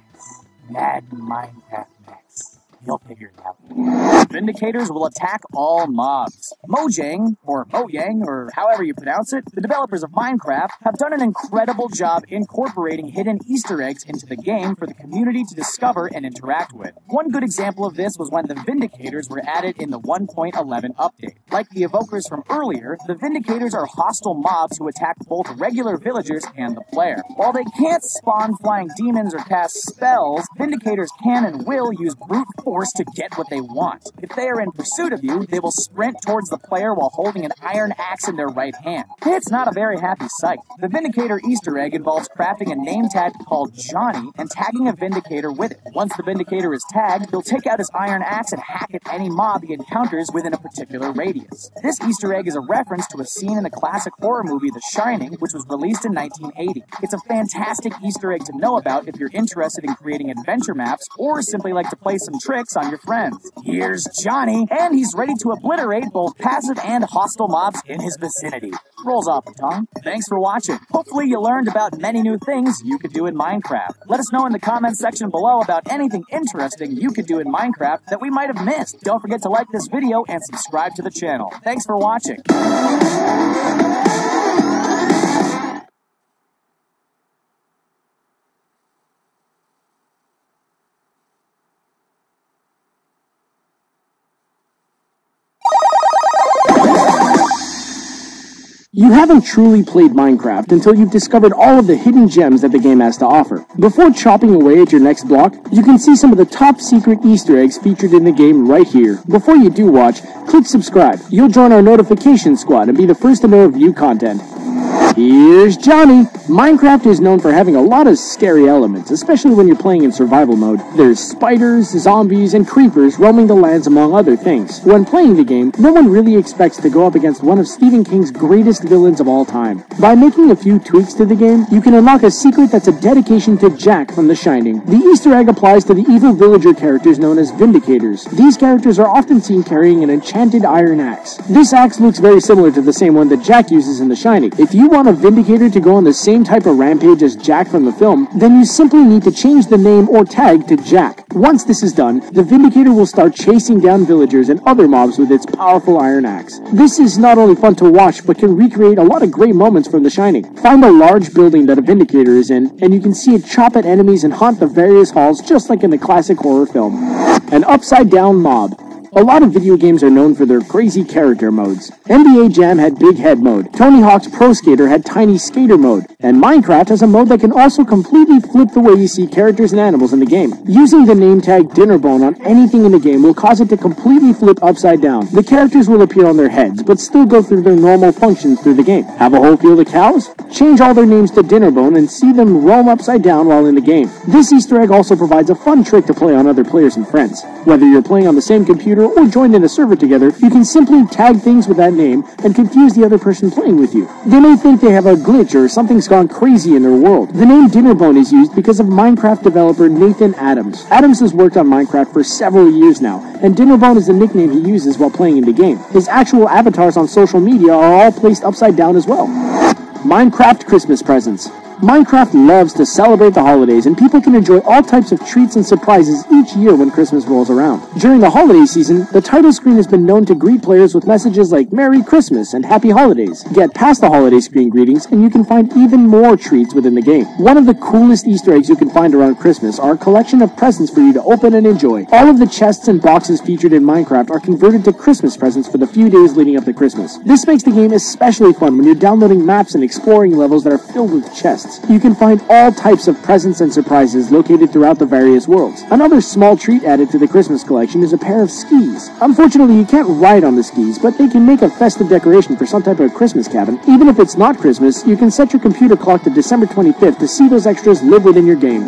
Mad Minecraft Max. You'll figure it out. Vindicators will attack all mobs. Mojang, or Mojang, or however you pronounce it, the developers of Minecraft, have done an incredible job incorporating hidden Easter eggs into the game for the community to discover and interact with. One good example of this was when the Vindicators were added in the 1.11 update. Like the evokers from earlier, the Vindicators are hostile mobs who attack both regular villagers and the player. While they can't spawn flying demons or cast spells, Vindicators can and will use brute force to get what they want. If they are in pursuit of you, they will sprint towards the player while holding an iron axe in their right hand. It's not a very happy sight. The Vindicator Easter egg involves crafting a name tag called Johnny and tagging a Vindicator with it. Once the Vindicator is tagged, he'll take out his iron axe and hack at any mob he encounters within a particular radius. This Easter egg is a reference to a scene in the classic horror movie The Shining, which was released in 1980. It's a fantastic Easter egg to know about if you're interested in creating adventure maps or simply like to play some tricks on your friends. Here's Johnny, and he's ready to obliterate both passive and hostile mobs in his vicinity. Rolls off the tongue. Thanks for watching. Hopefully you learned about many new things you could do in Minecraft. Let us know in the comments section below about anything interesting you could do in Minecraft that we might have missed. Don't forget to like this video and subscribe to the channel. Thanks for watching. You haven't truly played Minecraft until you've discovered all of the hidden gems that the game has to offer. Before chopping away at your next block, you can see some of the top secret Easter eggs featured in the game right here. Before you do watch, click subscribe. You'll join our notification squad and be the first to know of new content. Here's Johnny! Minecraft is known for having a lot of scary elements, especially when you're playing in survival mode. There's spiders, zombies, and creepers roaming the lands among other things. When playing the game, no one really expects to go up against one of Stephen King's greatest villains of all time. By making a few tweaks to the game, you can unlock a secret that's a dedication to Jack from The Shining. The Easter egg applies to the evil villager characters known as Vindicators. These characters are often seen carrying an enchanted iron axe. This axe looks very similar to the same one that Jack uses in The Shining. If you want a Vindicator to go on the same type of rampage as Jack from the film, then you simply need to change the name or tag to Jack. Once this is done, the Vindicator will start chasing down villagers and other mobs with its powerful iron axe. This is not only fun to watch, but can recreate a lot of great moments from The Shining. Find a large building that a Vindicator is in, and you can see it chop at enemies and haunt the various halls just like in the classic horror film. An upside-down mob. A lot of video games are known for their crazy character modes. NBA Jam had Big Head mode, Tony Hawk's Pro Skater had Tiny Skater mode, and Minecraft has a mode that can also completely flip the way you see characters and animals in the game. Using the name tag Dinnerbone on anything in the game will cause it to completely flip upside down. The characters will appear on their heads, but still go through their normal functions through the game. Have a whole field of cows? Change all their names to Dinnerbone and see them roam upside down while in the game. This Easter egg also provides a fun trick to play on other players and friends. Whether you're playing on the same computer or joined in a server together, you can simply tag things with that name and confuse the other person playing with you. They may think they have a glitch or something's gone crazy in their world. The name Dinnerbone is used because of Minecraft developer Nathan Adams. Adams has worked on Minecraft for several years now, and Dinnerbone is the nickname he uses while playing in the game. His actual avatars on social media are all placed upside down as well. Minecraft Christmas presents. Minecraft loves to celebrate the holidays, and people can enjoy all types of treats and surprises each year when Christmas rolls around. During the holiday season, the title screen has been known to greet players with messages like Merry Christmas and Happy Holidays. Get past the holiday screen greetings, and you can find even more treats within the game. One of the coolest Easter eggs you can find around Christmas are a collection of presents for you to open and enjoy. All of the chests and boxes featured in Minecraft are converted to Christmas presents for the few days leading up to Christmas. This makes the game especially fun when you're downloading maps and exploring levels that are filled with chests. You can find all types of presents and surprises located throughout the various worlds. Another small treat added to the Christmas collection is a pair of skis. Unfortunately, you can't ride on the skis, but they can make a festive decoration for some type of Christmas cabin. Even if it's not Christmas, you can set your computer clock to December 25th to see those extras live within your game.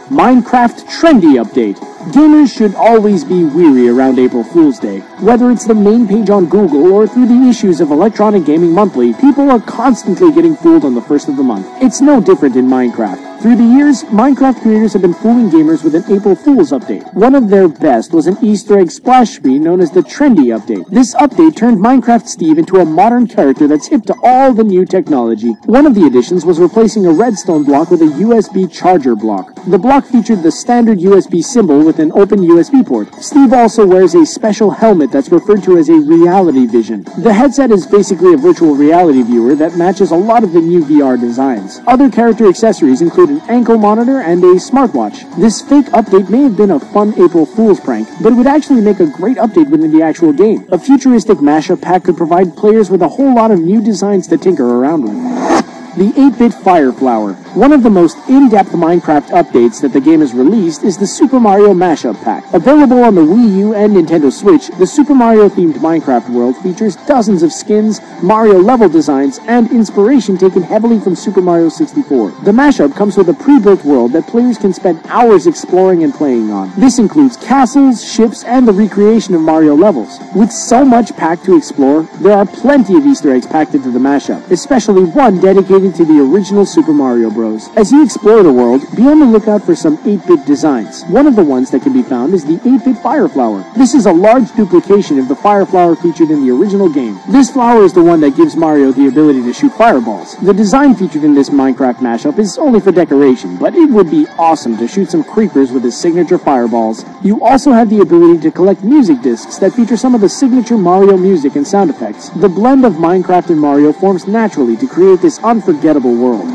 Minecraft Trendy Update. Gamers should always be weary around April Fool's Day. Whether it's the main page on Google or through the issues of Electronic Gaming Monthly, people are constantly getting fooled on the first of the month. It's no different in Minecraft. Through the years, Minecraft creators have been fooling gamers with an April Fool's update. One of their best was an Easter egg splash screen known as the Trendy Update. This update turned Minecraft Steve into a modern character that's hip to all the new technology. One of the additions was replacing a redstone block with a USB charger block. The block featured the standard USB symbol with an open USB port. Steve also wears a special helmet that's referred to as a reality vision. The headset is basically a virtual reality viewer that matches a lot of the new VR designs. Other character accessories include an ankle monitor and a smartwatch. This fake update may have been a fun April Fool's prank, but it would actually make a great update within the actual game. A futuristic mashup pack could provide players with a whole lot of new designs to tinker around with. The 8-bit Fire Flower. One of the most in-depth Minecraft updates that the game has released is the Super Mario Mashup Pack. Available on the Wii U and Nintendo Switch, the Super Mario-themed Minecraft world features dozens of skins, Mario level designs, and inspiration taken heavily from Super Mario 64. The mashup comes with a pre-built world that players can spend hours exploring and playing on. This includes castles, ships, and the recreation of Mario levels. With so much packed to explore, there are plenty of Easter eggs packed into the mashup, especially one dedicated to the original Super Mario Bros. As you explore the world, be on the lookout for some 8-bit designs. One of the ones that can be found is the 8-bit Fire Flower. This is a large duplication of the Fire Flower featured in the original game. This flower is the one that gives Mario the ability to shoot fireballs. The design featured in this Minecraft mashup is only for decoration, but it would be awesome to shoot some creepers with his signature fireballs. You also have the ability to collect music discs that feature some of the signature Mario music and sound effects. The blend of Minecraft and Mario forms naturally to create this unforgettable world.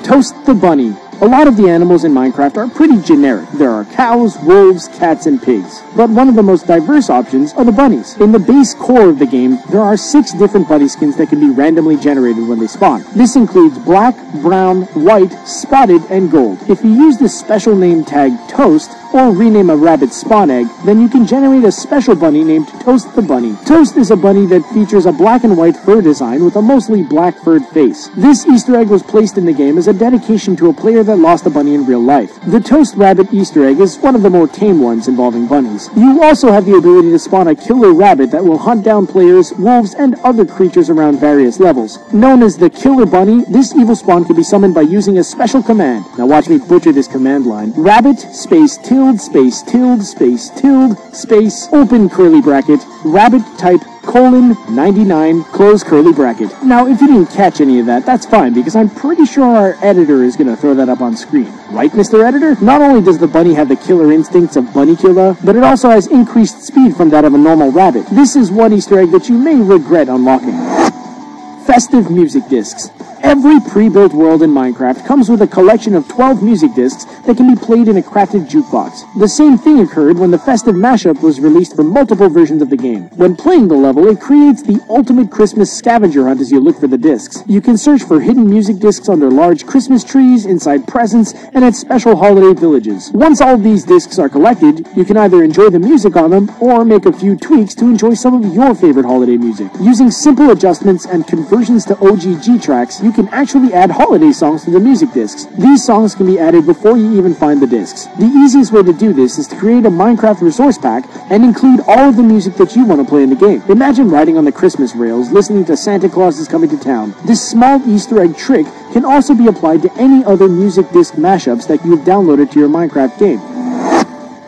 Toast the Bunny. A lot of the animals in Minecraft are pretty generic. There are cows, wolves, cats, and pigs. But one of the most diverse options are the bunnies. In the base core of the game, there are 6 different bunny skins that can be randomly generated when they spawn. This includes black, brown, white, spotted, and gold. If you use the special name tag Toast, or rename a rabbit spawn egg, then you can generate a special bunny named Toast the Bunny. Toast is a bunny that features a black and white fur design with a mostly black furred face. This Easter egg was placed in the game as a dedication to a player that lost a bunny in real life. The Toast Rabbit Easter egg is one of the more tame ones involving bunnies. You also have the ability to spawn a killer rabbit that will hunt down players, wolves, and other creatures around various levels. Known as the Killer Bunny, this evil spawn can be summoned by using a special command. Now watch me butcher this command line. Rabbit space tilde space tilde space tilde space open curly bracket rabbit type :99 close curly bracket. Now if you didn't catch any of that, that's fine because I'm pretty sure our editor is going to throw that up on screen. Right, Mr. Editor? Not only does the bunny have the killer instincts of bunny killer, but it also has increased speed from that of a normal rabbit. This is one Easter egg that you may regret unlocking. Festive music discs. Every pre-built world in Minecraft comes with a collection of 12 music discs that can be played in a crafted jukebox. The same thing occurred when the Festive Mashup was released for multiple versions of the game. When playing the level, it creates the ultimate Christmas scavenger hunt as you look for the discs. You can search for hidden music discs under large Christmas trees, inside presents, and at special holiday villages. Once all of these discs are collected, you can either enjoy the music on them, or make a few tweaks to enjoy some of your favorite holiday music. Using simple adjustments and conversions to OGG tracks, you can actually add holiday songs to the music discs. These songs can be added before you even find the discs. The easiest way to do this is to create a Minecraft resource pack and include all of the music that you want to play in the game. Imagine riding on the Christmas rails, listening to Santa Claus is Coming to Town. This small Easter egg trick can also be applied to any other music disc mashups that you've downloaded to your Minecraft game.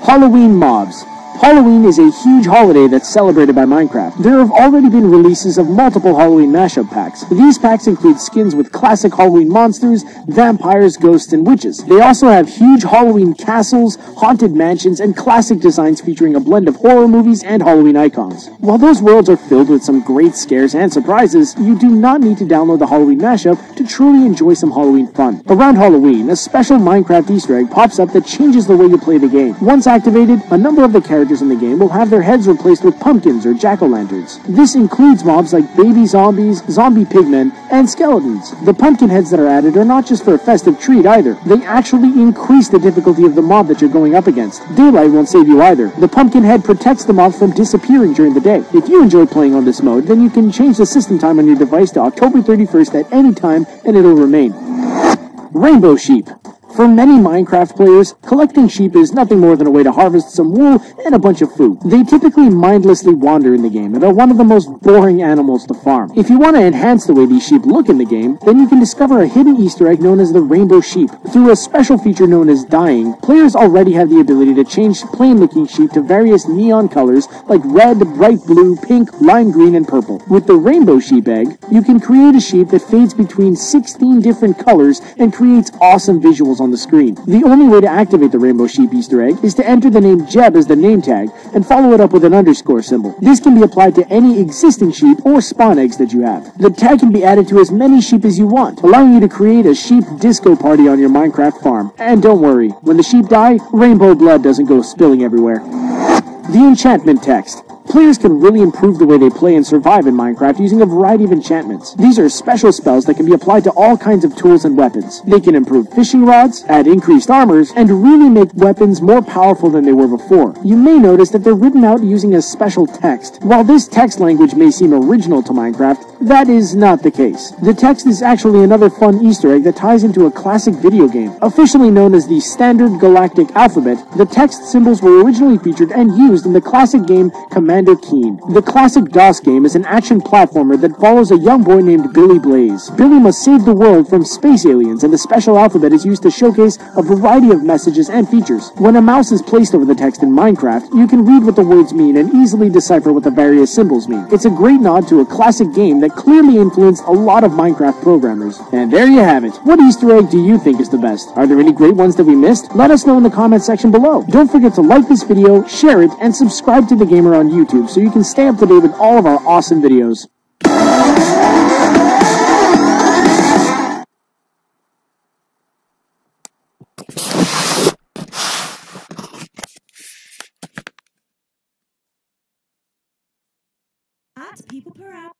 Halloween mobs. Halloween is a huge holiday that's celebrated by Minecraft. There have already been releases of multiple Halloween mashup packs. These packs include skins with classic Halloween monsters, vampires, ghosts, and witches. They also have huge Halloween castles, haunted mansions, and classic designs featuring a blend of horror movies and Halloween icons. While those worlds are filled with some great scares and surprises, you do not need to download the Halloween mashup to truly enjoy some Halloween fun. Around Halloween, a special Minecraft Easter egg pops up that changes the way you play the game. Once activated, a number of the characters in the game will have their heads replaced with pumpkins or jack-o'-lanterns. This includes mobs like baby zombies, zombie pigmen, and skeletons. The pumpkin heads that are added are not just for a festive treat either. They actually increase the difficulty of the mob that you're going up against. Daylight won't save you either. The pumpkin head protects the mob from disappearing during the day. If you enjoy playing on this mode, then you can change the system time on your device to October 31st at any time, and it'll remain. Rainbow sheep. For many Minecraft players, collecting sheep is nothing more than a way to harvest some wool and a bunch of food. They typically mindlessly wander in the game and are one of the most boring animals to farm. If you want to enhance the way these sheep look in the game, then you can discover a hidden Easter egg known as the rainbow sheep. Through a special feature known as dyeing, players already have the ability to change plain-looking sheep to various neon colors like red, bright blue, pink, lime green, and purple. With the rainbow sheep egg, you can create a sheep that fades between 16 different colors and creates awesome visuals on the screen. The only way to activate the rainbow sheep Easter egg is to enter the name Jeb as the name tag and follow it up with an underscore symbol. This can be applied to any existing sheep or spawn eggs that you have. The tag can be added to as many sheep as you want, allowing you to create a sheep disco party on your Minecraft farm. And don't worry, when the sheep die, rainbow blood doesn't go spilling everywhere. The enchantment text. Players can really improve the way they play and survive in Minecraft using a variety of enchantments. These are special spells that can be applied to all kinds of tools and weapons. They can improve fishing rods, add increased armors, and really make weapons more powerful than they were before. You may notice that they're written out using a special text. While this text language may seem original to Minecraft, that is not the case. The text is actually another fun Easter egg that ties into a classic video game. Officially known as the Standard Galactic Alphabet, the text symbols were originally featured and used in the classic game Commander Keen. The classic DOS game is an action platformer that follows a young boy named Billy Blaze. Billy must save the world from space aliens, and the special alphabet is used to showcase a variety of messages and features. When a mouse is placed over the text in Minecraft, you can read what the words mean and easily decipher what the various symbols mean. It's a great nod to a classic game that clearly influenced a lot of Minecraft programmers. And there you have it. What Easter egg do you think is the best? Are there any great ones that we missed? Let us know in the comment section below. Don't forget to like this video, share it, and subscribe to The Gamer on YouTube so you can stay up to date with all of our awesome videos. That's people per hour.